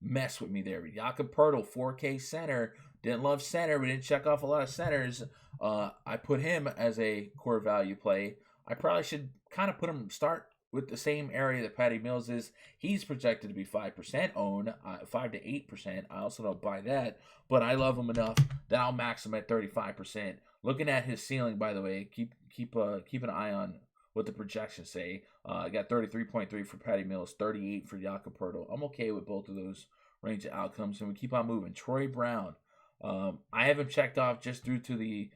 mess with me there. Jakob Poeltl, 4K center. Didn't love center. We didn't check off a lot of centers. I put him as a core value play. I probably should kind of put him start with the same area that Patty Mills is. He's projected to be 5% owned, 5 to 8%. I also don't buy that, but I love him enough that I'll max him at 35%. Looking at his ceiling, by the way, keep an eye on what the projections say. I got 33.3 for Patty Mills, 38 for Jakob Poeltl. I'm okay with both of those range of outcomes, and we keep on moving. Troy Brown. I have him checked off just due to the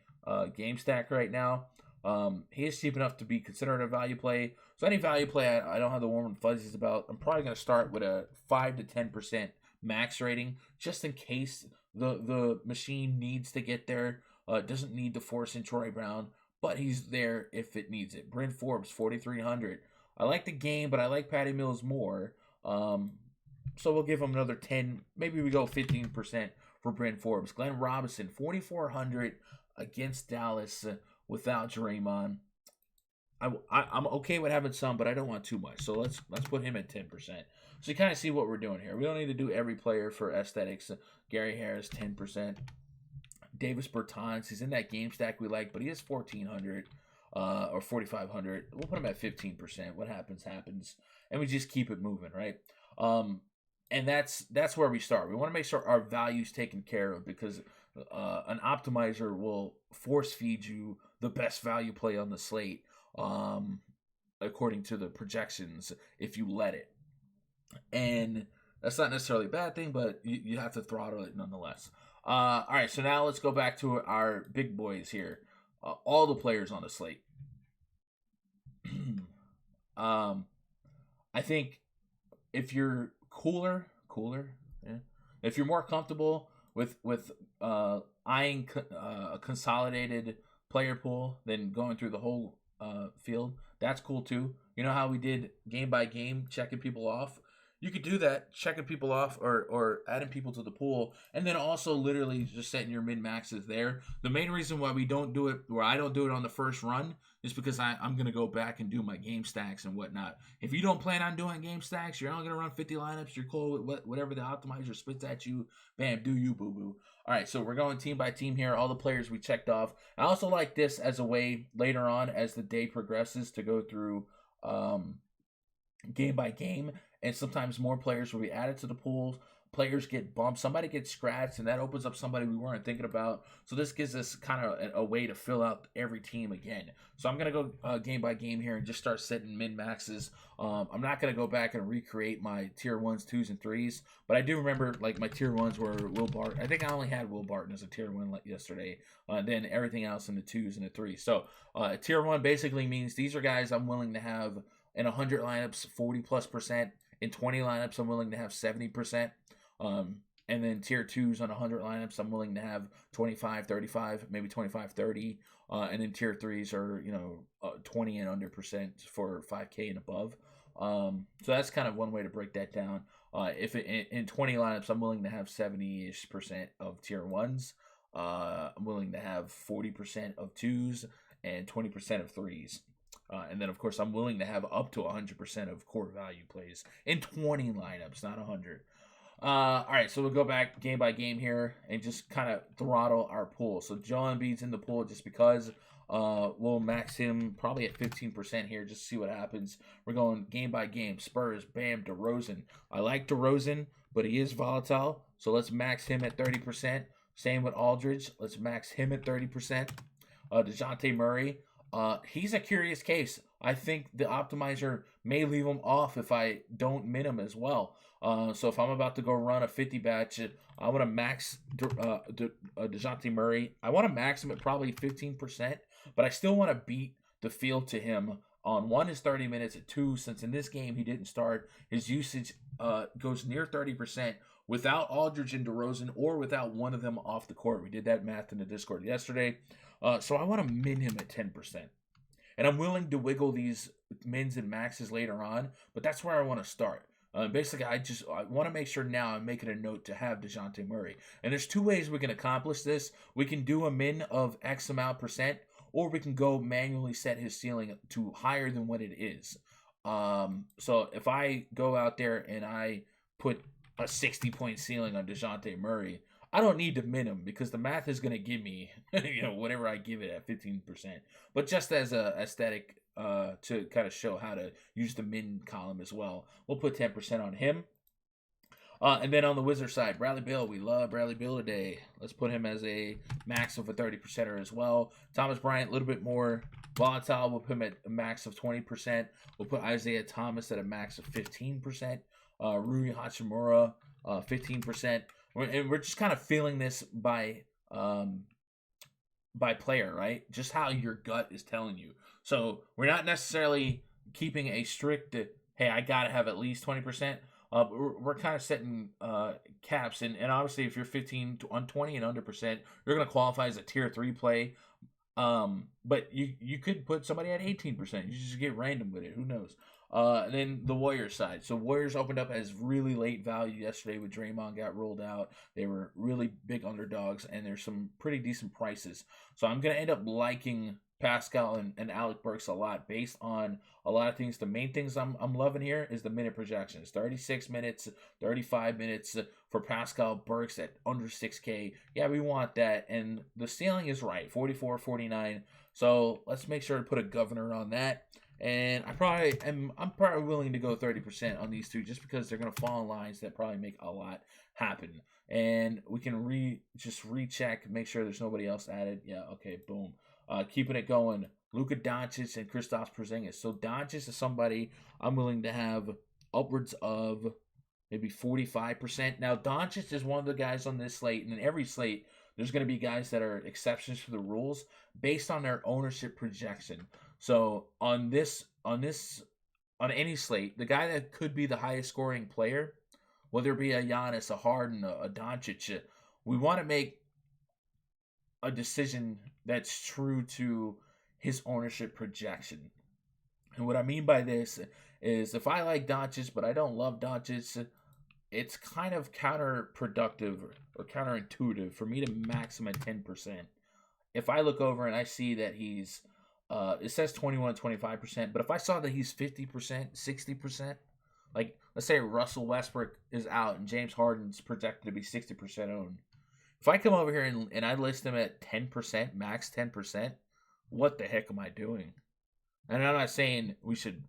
game stack right now. He is cheap enough to be considered a value play. So any value play I don't have the warm and fuzzies about, I'm probably going to start with a 5 to 10% max rating, just in case the machine needs to get there. Doesn't need to force in Troy Brown, but he's there if it needs it. Bryn Forbes, 4,300. I like the game, but I like Patty Mills more. So we'll give him another 10. Maybe we go 15% for Bryn Forbes. Glenn Robinson, 4,400 against Dallas without Draymond. I'm okay with having some, but I don't want too much. So let's put him at 10%. So you kind of see what we're doing here. We don't need to do every player for aesthetics. Gary Harris 10%. Davis Bertans, he's in that game stack we like, but he is 1,400 or 4,500. We'll put him at 15%. What happens happens, and we just keep it moving, right? And that's where we start. We want to make sure our value's taken care of because an optimizer will force feed you the best value play on the slate, according to the projections, if you let it. And that's not necessarily a bad thing, but you have to throttle it nonetheless. All right, so now let's go back to our big boys here. All the players on the slate. I think if you're cooler, yeah. If you're more comfortable with eyeing a consolidated player pool than going through the whole field, that's cool too. You know how we did game by game, checking people off? You could do that, checking people off or adding people to the pool, and then also literally just setting your min maxes there. The main reason why we don't do it, where I don't do it on the first run, is because I'm going to go back and do my game stacks and whatnot. If you don't plan on doing game stacks, you're only going to run 50 lineups, you're cool with whatever the optimizer spits at you, bam, do you, boo-boo. All right, so we're going team by team here, all the players we checked off. I also like this as a way later on as the day progresses to go through game by game, and sometimes more players will be added to the pool. Players get bumped, somebody gets scratched, and that opens up somebody we weren't thinking about. So this gives us kind of a way to fill out every team again. So I'm going to go game by game here and just start setting min-maxes. I'm not going to go back and recreate my tier 1s, 2s, and 3s, but I do remember like my tier 1s were Will Barton. I think I only had Will Barton as a tier 1 yesterday, then everything else in the 2s and the 3s. So tier 1 basically means these are guys I'm willing to have in 100 lineups, 40+%. In 20 lineups, I'm willing to have 70%. And then tier 2s on 100 lineups, I'm willing to have 25, 35, maybe 25, 30. And then tier 3s are, 20 and under percent for 5K and above. So that's kind of one way to break that down. In 20 lineups, I'm willing to have 70-ish% of tier 1s. I'm willing to have 40% of 2s and 20% of 3s. And then, of course, I'm willing to have up to 100% of core value plays in 20 lineups, not 100. All right, so we'll go back game by game here and just kind of throttle our pool. So Joel Embiid's in the pool just because we'll max him probably at 15% here just to see what happens. We're going game by game. Spurs, bam, DeRozan. I like DeRozan, but he is volatile, so let's max him at 30%. Same with Aldridge. Let's max him at 30%. DeJounte Murray. He's a curious case. I think the optimizer may leave him off if I don't min him as well. So if I'm about to go run a 50 batch, I want to max DeJounte Murray. I want to max him at probably 15%, but I still want to beat the field to him on 1 is 30 minutes, at 2, since in this game he didn't start, his usage goes near 30% without Aldridge and DeRozan or without one of them off the court. We did that math in the Discord yesterday. So I want to min him at 10%. And I'm willing to wiggle these mins and maxes later on, but that's where I want to start. Basically, I want to make sure now I'm making a note to have DeJounte Murray. And there's 2 ways we can accomplish this. We can do a min of X amount %, or we can go manually set his ceiling to higher than what it is. So if I go out there and I put a 60-point ceiling on DeJounte Murray, I don't need to min him because the math is going to give me, whatever I give it at 15%. But just as a aesthetic to kind of show how to use the min column as well, we'll put 10% on him. And then on the Wizard side, Bradley Beal. We love Bradley Beal today. Let's put him as a max of a 30%er as well. Thomas Bryant, a little bit more volatile. We'll put him at a max of 20%. We'll put Isaiah Thomas at a max of 15%. Rui Hachimura, 15%. And we're just kind of feeling this by player, right? Just how your gut is telling you. So we're not necessarily keeping a strict, hey, I got to have at least 20%. We're kind of setting caps. And obviously, if you're 15 on 20 and under percent, you're going to qualify as a tier 3 play. But you could put somebody at 18%. You just get random with it. Who knows? And then the Warriors side. So Warriors opened up as really late value yesterday with Draymond got rolled out. They were really big underdogs, and there's some pretty decent prices. So I'm going to end up liking Pascal and Alec Burks a lot based on a lot of things. The main things I'm loving here is the minute projections. 36 minutes, 35 minutes for Pascal Burks at under 6K. Yeah, we want that. And the ceiling is right, 44, 49. So let's make sure to put a governor on that. And I'm probably willing to go 30% on these two just because they're gonna fall in lines that probably make a lot happen. And we can just recheck, make sure there's nobody else added. Yeah, okay, boom. Keeping it going. Luka Doncic and Kristaps Porzingis. So Doncic is somebody I'm willing to have upwards of maybe 45%. Now Doncic is one of the guys on this slate, and in every slate, there's going to be guys that are exceptions to the rules based on their ownership projection. So on any slate, the guy that could be the highest scoring player, whether it be a Giannis, a Harden, a Doncic, we want to make a decision that's true to his ownership projection. And what I mean by this is if I like Doncic, but I don't love Doncic, it's kind of counterproductive or counterintuitive for me to max him at 10%. If I look over and I see that he's, it says 21, 25%, but if I saw that he's 50%, 60%, like let's say Russell Westbrook is out and James Harden's projected to be 60% owned. If I come over here and I list him at 10%, max 10%, what the heck am I doing? And I'm not saying we should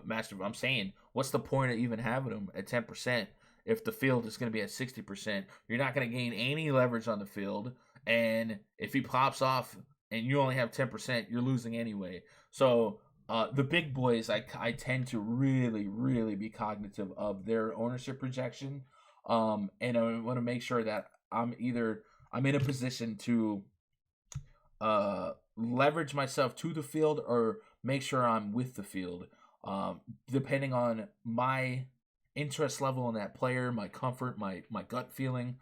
master. I'm saying, what's the point of even having him at 10% if the field is going to be at 60%? You're not going to gain any leverage on the field. And if he pops off and you only have 10%, you're losing anyway. So the big boys, I tend to really, really be cognitive of their ownership projection. And I want to make sure that I'm in a position to leverage myself to the field or make sure I'm with the field, depending on my interest level in that player, my comfort, my gut feeling.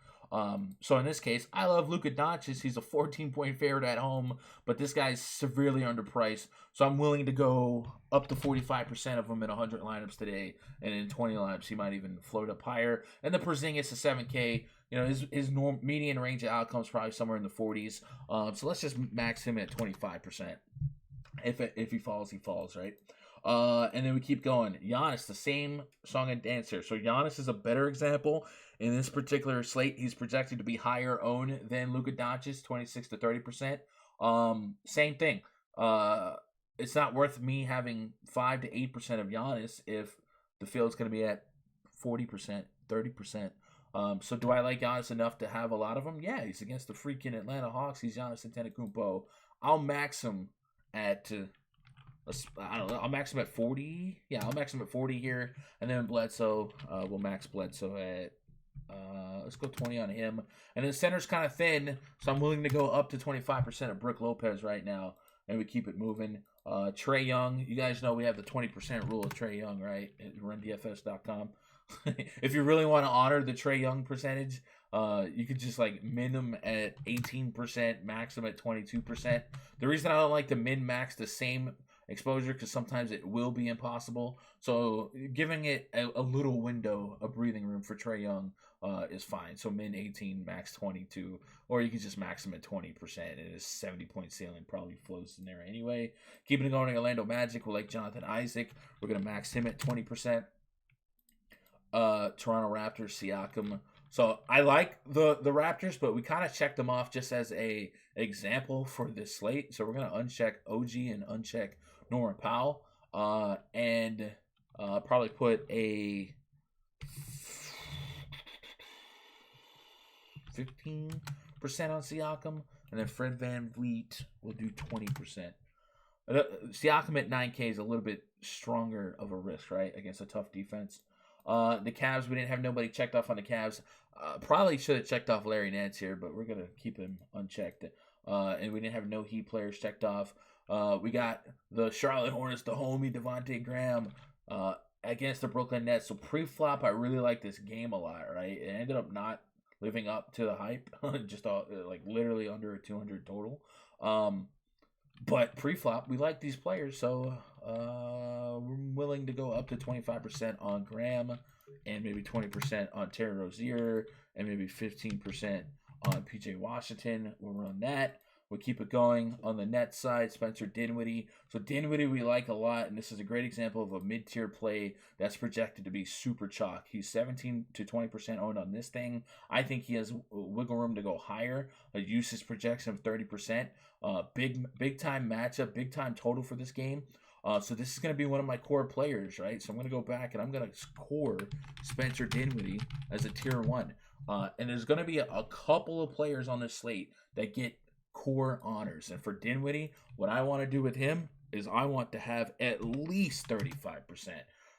So in this case, I love Luka Doncic. He's a 14-point favorite at home, but this guy's severely underpriced. So I'm willing to go up to 45% of him in 100 lineups today, and in 20 lineups he might even float up higher. And the Porzingis is 7K. You know, his median range of outcomes probably somewhere in the 40s. So let's just max him at 25%. If he falls, he falls, right? And then we keep going. Giannis, the same song and dance here. So Giannis is a better example. In this particular slate, he's projected to be higher owned than Luka Doncic, 26 to 30%. Same thing. It's not worth me having 5 to 8% of Giannis if the field's going to be at 40%, 30%. So do I like Giannis enough to have a lot of them? Yeah, he's against the freaking Atlanta Hawks. He's Giannis Antetokounmpo. I'll max him at... I don't know. I'll max him at 40. Yeah, I'll max him at 40 here. And then Bledsoe, we'll max Bledsoe at, let's go 20 on him. And then the center's kind of thin, so I'm willing to go up to 25% of Brook Lopez right now. And we keep it moving. Trae Young, you guys know we have the 20% rule of Trae Young, right? At RunDFS.com. If you really want to honor the Trae Young percentage, you could just like min them at 18%, max them at 22%. The reason I don't like to min max the same exposure because sometimes it will be impossible. So giving it a little window of breathing room for Trae Young is fine. So min 18, max 22, or you can just max him at 20%. And his 70-point ceiling probably flows in there anyway. Keeping it going to Orlando Magic, we like Jonathan Isaac. We're gonna max him at 20%. Toronto Raptors, Siakam. So I like the Raptors, but we kind of checked them off just as a example for this slate. So we're gonna uncheck OG and uncheck Norman Powell, and probably put a 15% on Siakam, and then Fred VanVleet will do 20%. Siakam at 9K is a little bit stronger of a risk, right, against a tough defense. The Cavs, we didn't have nobody checked off on the Cavs. Probably should have checked off Larry Nance here, but we're going to keep him unchecked. And we didn't have no Heat players checked off. We got the Charlotte Hornets, the homie Devontae Graham, against the Brooklyn Nets. So pre-flop, I really like this game a lot, right? It ended up not living up to the hype. Just like literally under a 200 total. But pre-flop, we like these players, so we're willing to go up to 25% on Graham, and maybe 20% on Terry Rozier, and maybe 15% on PJ Washington. We'll run that. We'll keep it going. On the net side, Spencer Dinwiddie. So Dinwiddie we like a lot, and this is a great example of a mid-tier play that's projected to be super chalk. He's 17 to 20% owned on this thing. I think he has wiggle room to go higher. A usage projection of 30%. Big time matchup, big time total for this game. So this is going to be one of my core players, right? So I'm going to go back and I'm going to core Spencer Dinwiddie as a tier 1. And there's going to be a couple of players on this slate that get core honors. And for Dinwiddie, what I want to do with him is I want to have at least 35%.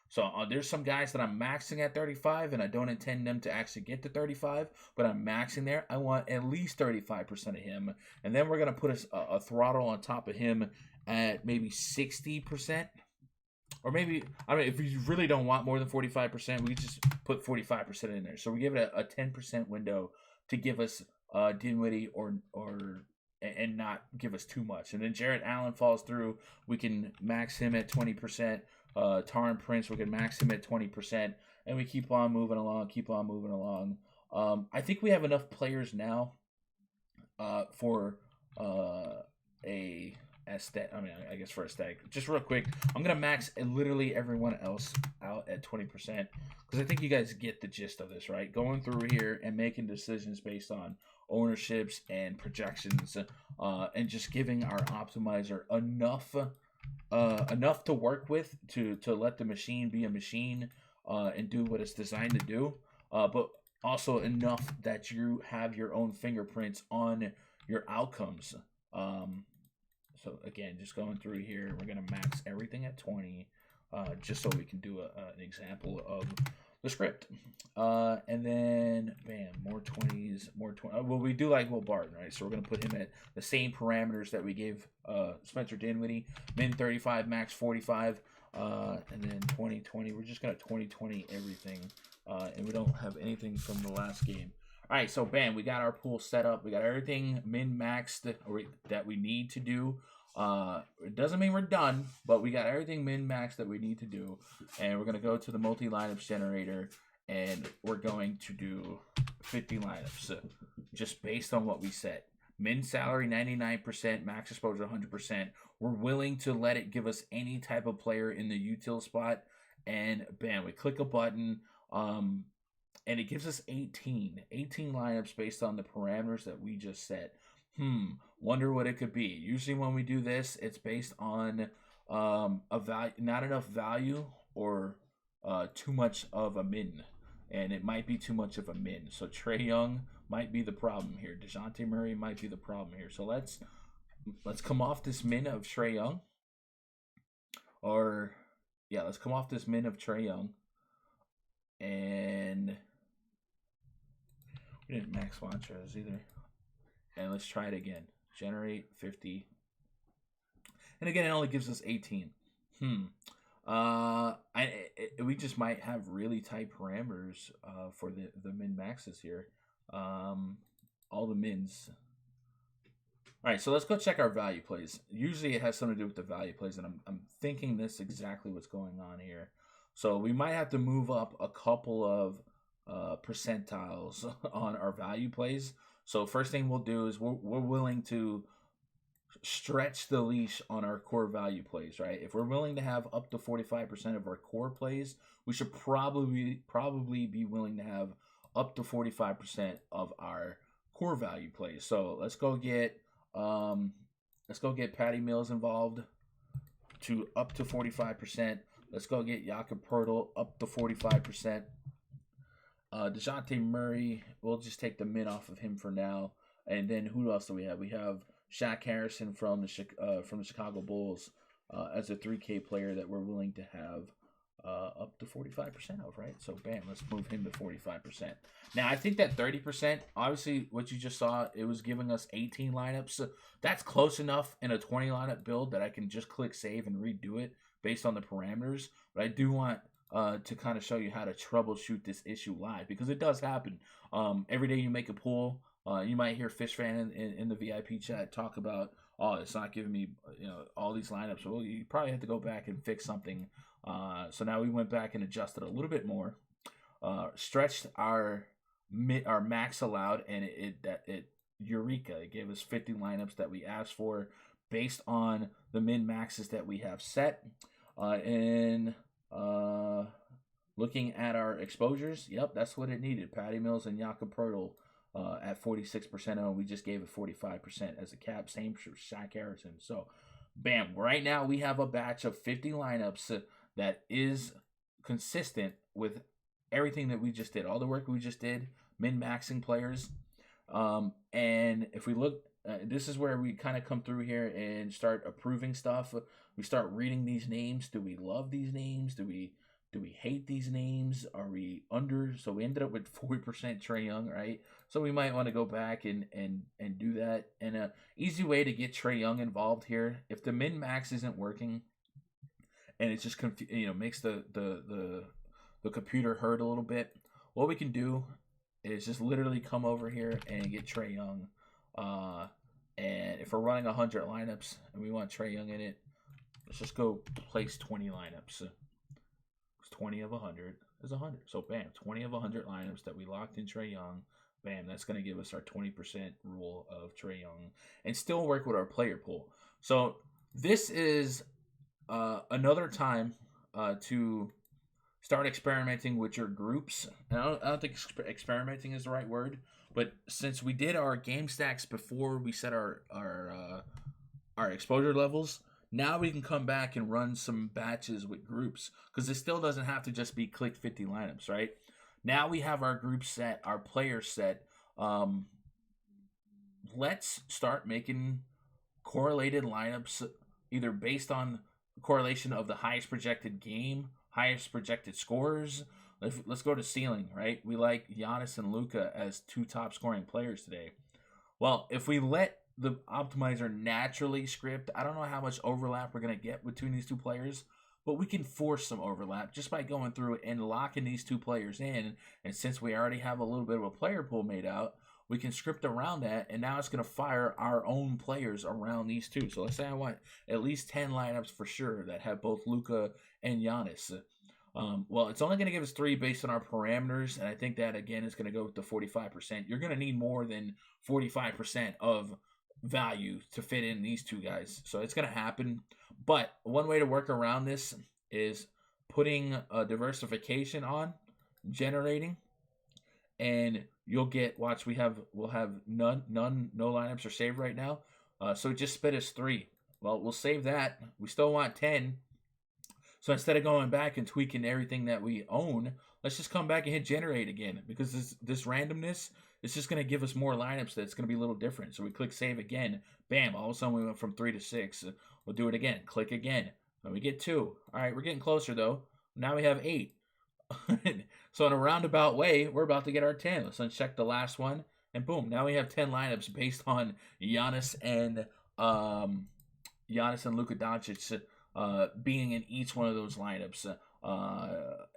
So there's some guys that I'm maxing at 35, and I don't intend them to actually get to 35, but I'm maxing there. I want at least 35% of him. And then we're going to put a throttle on top of him at maybe 60%. Or maybe, I mean, if you really don't want more than 45%, we just put 45% in there. So we give it a 10% window to give us Dinwiddie and not give us too much. And then Jarrett Allen falls through. We can max him at 20%. Thumbprints, we can max him at 20%. And we keep on moving along, I think we have enough players now for a aesthetic. I mean, I guess for aesthetic. Just real quick, I'm gonna max literally everyone else out at 20% because I think you guys get the gist of this, right? Going through here and making decisions based on ownerships and projections, and just giving our optimizer enough to work with to let the machine be a machine and do what it's designed to do, but also enough that you have your own fingerprints on your outcomes. So again, just going through here, we're going to max everything at 20, just so we can do an example of the script. And then, bam, more 20s, more 20. Well, we do like Will Barton, right? So we're going to put him at the same parameters that we gave Spencer Dinwiddie, min 35, max 45, and then 2020. We're just going to 2020 everything, and we don't have anything from the last game. All right, so bam, we got our pool set up. We got everything min-maxed that we need to do. It doesn't mean we're done, but we got everything min-maxed that we need to do. And we're going to go to the multi-lineups generator, and we're going to do 50 lineups just based on what we set. Min salary 99%, max exposure 100%. We're willing to let it give us any type of player in the util spot. And bam, we click a button. And it gives us 18 lineups based on the parameters that we just set. Wonder what it could be. Usually when we do this, it's based on a value, not enough value, or too much of a min. And it might be too much of a min. So Trae Young might be the problem here. DeJounte Murray might be the problem here. So let's come off this min of Trae Young. Let's come off this min of Trae Young. And we didn't max Montrez either. And let's try it again. Generate 50. And again, it only gives us 18. We just might have really tight parameters for the min maxes here. All the mins. All right, so let's go check our value plays. Usually it has something to do with the value plays, and I'm thinking this exactly what's going on here. So we might have to move up a couple of percentiles on our value plays. So first thing we'll do is we're willing to stretch the leash on our core value plays, right? If we're willing to have up to 45% of our core plays, we should probably be willing to have up to 45% of our core value plays. So let's go get Patty Mills involved to up to 45%. Let's go get Jakob Poeltl up to 45%. DeJounte Murray, we'll just take the min off of him for now. And then who else do we have? We have Shaq Harrison from the Chicago Bulls as a 3K player that we're willing to have up to 45% of, right? So bam, let's move him to 45%. Now I think that 30%, obviously what you just saw, it was giving us 18 lineups. So that's close enough in a 20 lineup build that I can just click save and redo it based on the parameters. But I do want to kind of show you how to troubleshoot this issue live, because it does happen. Every day you make a pool, you might hear Fish Fan in the VIP chat talk about, oh, it's not giving me all these lineups. Well, you probably have to go back and fix something. So now we went back and adjusted a little bit more, stretched our max allowed, and it Eureka. It gave us 50 lineups that we asked for based on the min maxes that we have set. And looking at our exposures, yep, that's what it needed. Patty Mills and Jakob Poeltl at 46% owned. We just gave it 45% as a cap. Same for Shaq Harrison. So, bam, right now we have a batch of 50 lineups that is consistent with everything that we just did. All the work we just did, min-maxing players. And if we look, this is where we kind of come through here and start approving stuff. We start reading these names. Do we love these names? Do we hate these names? Are we under? So we ended up with 40% Trae Young, right? So we might want to go back and do that. And a easy way to get Trae Young involved here, if the min max isn't working, and it's just makes the computer hurt a little bit, what we can do is just literally come over here and get Trae Young. And if we're running 100 lineups and we want Trae Young in it, let's just go place 20 lineups. 20 of 100 is 100. So bam, 20 of 100 lineups that we locked in Trae Young. Bam, that's going to give us our 20% rule of Trae Young and still work with our player pool. So this is another time to start experimenting with your groups. And I don't think experimenting is the right word, but since we did our game stacks before we set our exposure levels, now we can come back and run some batches with groups, because it still doesn't have to just be click 50 lineups, right? Now we have our group set, our player set. Let's start making correlated lineups, either based on correlation of the highest projected game, highest projected scores. Let's go to ceiling, right? We like Giannis and Luka as 2 top scoring players today. Well, if we let the optimizer naturally script, I don't know how much overlap we're going to get between these 2 players, but we can force some overlap just by going through and locking these 2 players in. And since we already have a little bit of a player pool made out, we can script around that, and now it's going to fire our own players around these 2. So let's say I want at least 10 lineups for sure that have both Luka and Giannis. Well, it's only going to give us 3 based on our parameters, and I think that, again, is going to go with the 45%. You're going to need more than 45% of value to fit in these 2 guys. So it's going to happen. But one way to work around this is putting a diversification on, generating, and you'll get, watch, we'll have no lineups are saved right now. So it just spit us 3. Well, we'll save that. We still want 10. So instead of going back and tweaking everything that we own, let's just come back and hit generate again, because this randomness is just going to give us more lineups that's going to be a little different. So we click save again. Bam, all of a sudden we went from 3 to 6. We'll do it again. Click again. And we get 2. All right, we're getting closer though. Now we have 8. So in a roundabout way, we're about to get our 10. Let's uncheck the last one. And boom, now we have 10 lineups based on Giannis and Luka Doncic being in each one of those lineups,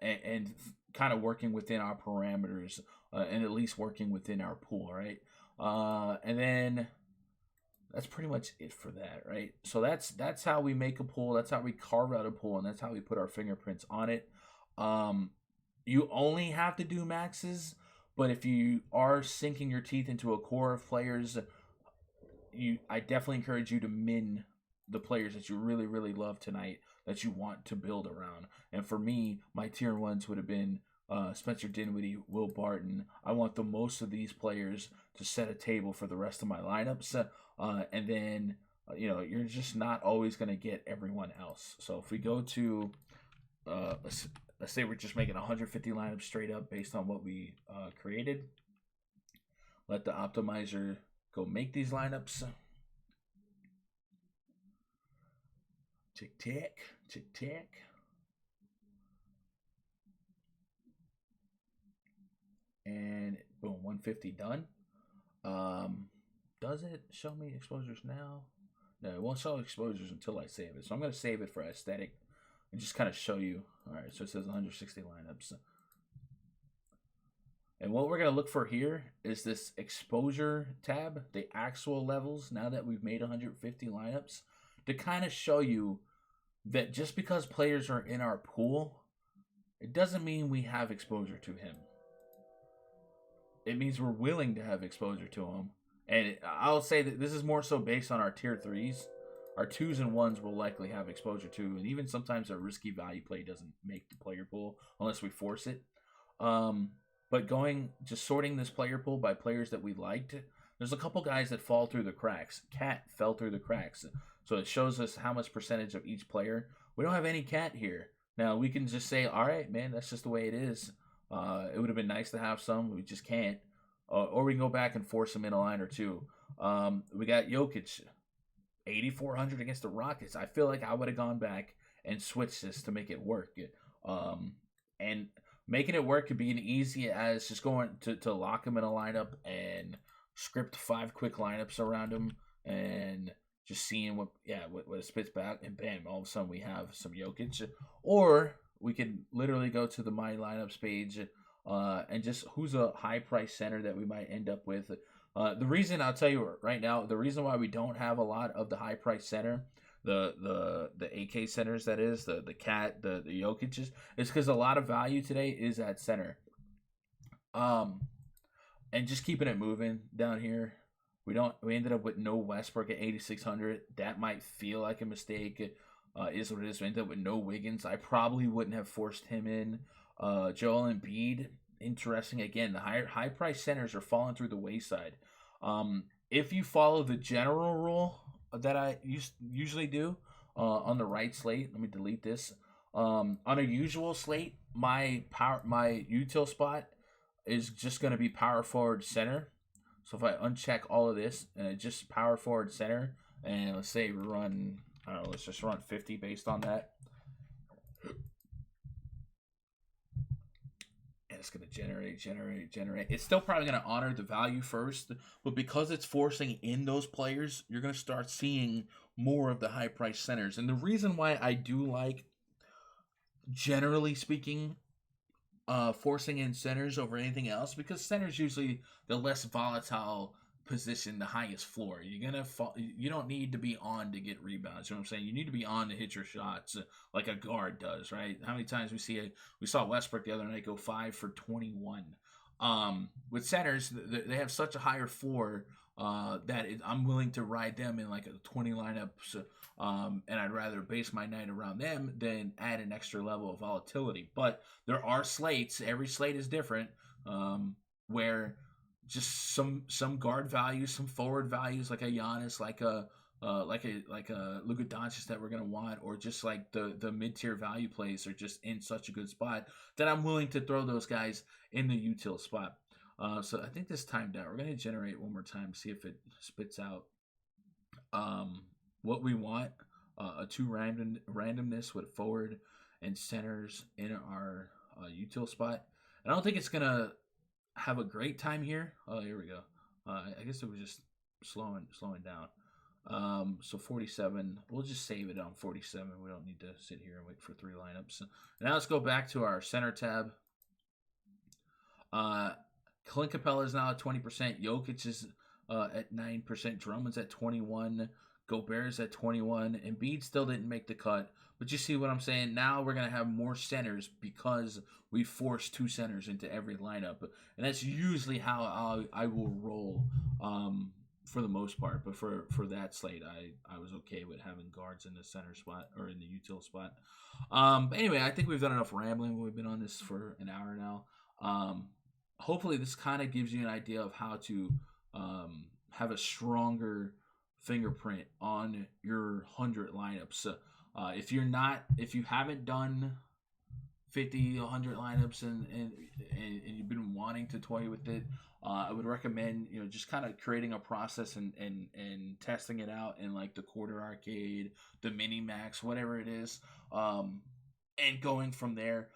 and kind of working within our parameters, and at least working within our pool, right? And then that's pretty much it for that, right? So that's how we make a pool. That's how we carve out a pool, and that's how we put our fingerprints on it. You only have to do maxes, but if you are sinking your teeth into a core of players, I definitely encourage you to min the players that you really, really love tonight, that you want to build around. And for me, my tier 1s would have been Spencer Dinwiddie, Will Barton. I want the most of these players to set a table for the rest of my lineups. And then, you're just not always going to get everyone else. So if we go to, let's say we're just making 150 lineups straight up based on what we created. Let the optimizer go make these lineups. Tick, tick, tick, tick. And boom, 150 done. Does it show me exposures now? No, it won't show exposures until I save it. So I'm going to save it for aesthetic and just kind of show you. All right, so it says 160 lineups. And what we're going to look for here is this exposure tab, the actual levels, now that we've made 150 lineups, to kind of show you that just because players are in our pool, it doesn't mean we have exposure to him. It means we're willing to have exposure to him, And I'll say that this is more so based on our tier threes. Our twos and ones will likely have exposure to, and even sometimes a risky value play doesn't make the player pool unless we force it. Um, but just sorting this player pool by players that we liked, there's a couple guys that fall through the cracks. Cat fell through the cracks, so it shows us how much percentage of each player. We don't have any Cat here. Now we can just say, all right, man, that's just the way it is. It would have been nice to have some. We just can't. Or we can go back and force them in a line or two. We got Jokic, 8,400 against the Rockets. I feel like I would have gone back and switched this to make it work. And making it work could be an easy as just going to lock him in a lineup and script 5 quick lineups around him and just seeing what it spits back, and bam, all of a sudden we have some Jokic. Or we could literally go to the My Lineups page and just who's a high price center that we might end up with. The reason I'll tell you right now, the reason why we don't have a lot of the high price center, the AK centers, that is the Cat, the Jokic's, is because a lot of value today is at center. And just keeping it moving down here. We ended up with no Westbrook at 8,600. That might feel like a mistake. Is what it is. We ended up with no Wiggins. I probably wouldn't have forced him in. Joel Embiid, interesting. Again, the high price centers are falling through the wayside. If you follow the general rule that I usually do on the right slate, let me delete this. On a usual slate, my util spot is just going to be power forward center. So if I uncheck all of this and just power forward center, and let's say we run, I don't know, let's just run 50 based on that. And it's going to generate. It's still probably going to honor the value first, but because it's forcing in those players, you're going to start seeing more of the high price centers. And the reason why I do like, generally speaking, forcing in centers over anything else, because centers usually the less volatile position, the highest floor. You don't need to be on to get rebounds. You know what I'm saying? You need to be on to hit your shots like a guard does, right? How many times we saw Westbrook the other night go 5 for 21. With centers, they have such a higher floor that I'm willing to ride them in like a 20 lineups. And I'd rather base my night around them than add an extra level of volatility. But there are slates. Every slate is different. Where just some guard values, some forward values, like a Giannis, like a Luka Doncic that we're gonna want, or just like the mid tier value plays are just in such a good spot that I'm willing to throw those guys in the util spot. So I think this timed out. We're gonna generate one more time, see if it spits out what we want. A 2 randomness with forward and centers in our util spot. And I don't think it's gonna have a great time here. Oh, here we go. I guess it was just slowing down. So 47. We'll just save it on 47. We don't need to sit here and wait for 3 lineups. Now let's go back to our center tab. Clint Capella is now at 20%. Jokic is at 9%. Drummond's at 21%. Gobert's at 21%. Embiid still didn't make the cut. But you see what I'm saying? Now we're going to have more centers because we forced 2 centers into every lineup. And that's usually how I will roll for the most part. But for that slate, I was okay with having guards in the center spot or in the util spot. But anyway, I think we've done enough rambling. We've been on this for an hour now. Hopefully this kind of gives you an idea of how to have a stronger fingerprint on your 100 lineups. If you haven't done 50, 100 lineups and you've been wanting to toy with it, I would recommend just kind of creating a process and testing it out in like the quarter arcade, the mini max, whatever it is, and going from there.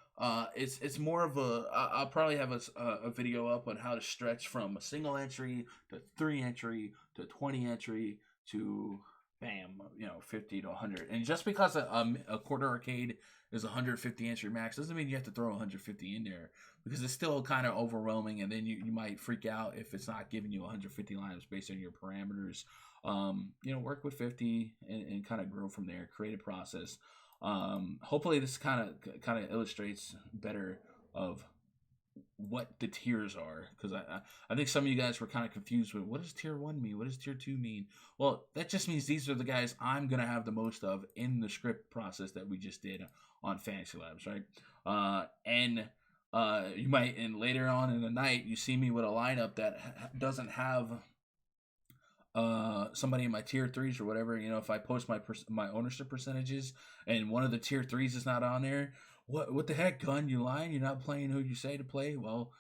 It's more of I'll probably have a video up on how to stretch from a single entry to 3 entry to 20 entry to 50 to 100. And just because a quarter arcade is 150 entry max doesn't mean you have to throw 150 in there, because it's still kind of overwhelming, and then you might freak out if it's not giving you 150 lineups based on your parameters. Work with 50 and kind of grow from there. Create a process. Hopefully this kind of illustrates better of what the tiers are, because I think some of you guys were kind of confused with what does tier 1 mean, what does tier 2 mean. Well, that just means these are the guys I'm gonna have the most of in the script process that we just did on Fantasy Labs, right? And you might, and later on in the night, you see me with a lineup that doesn't have somebody in my tier 3s or whatever. You know, if I post my ownership percentages and one of the tier 3s is not on there, what the heck, Gun? You lying? You're not playing who you say to play? Well,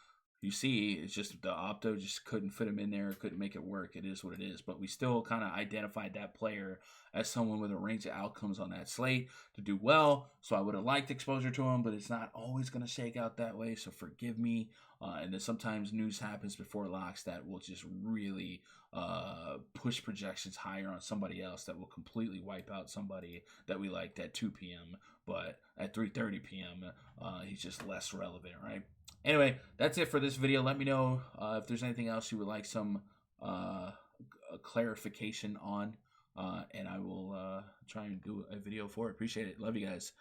you see, it's just the opto just couldn't fit him in there, couldn't make it work. It is what it is. But we still kind of identified that player as someone with a range of outcomes on that slate to do well. So I would have liked exposure to him, but it's not always going to shake out that way. So forgive me. And then sometimes news happens before locks that will just really push projections higher on somebody else that will completely wipe out somebody that we liked at 2 p.m. But at 3:30 p.m., he's just less relevant, right? Anyway, that's it for this video. Let me know if there's anything else you would like some clarification on, and I will try and do a video for it. Appreciate it. Love you guys.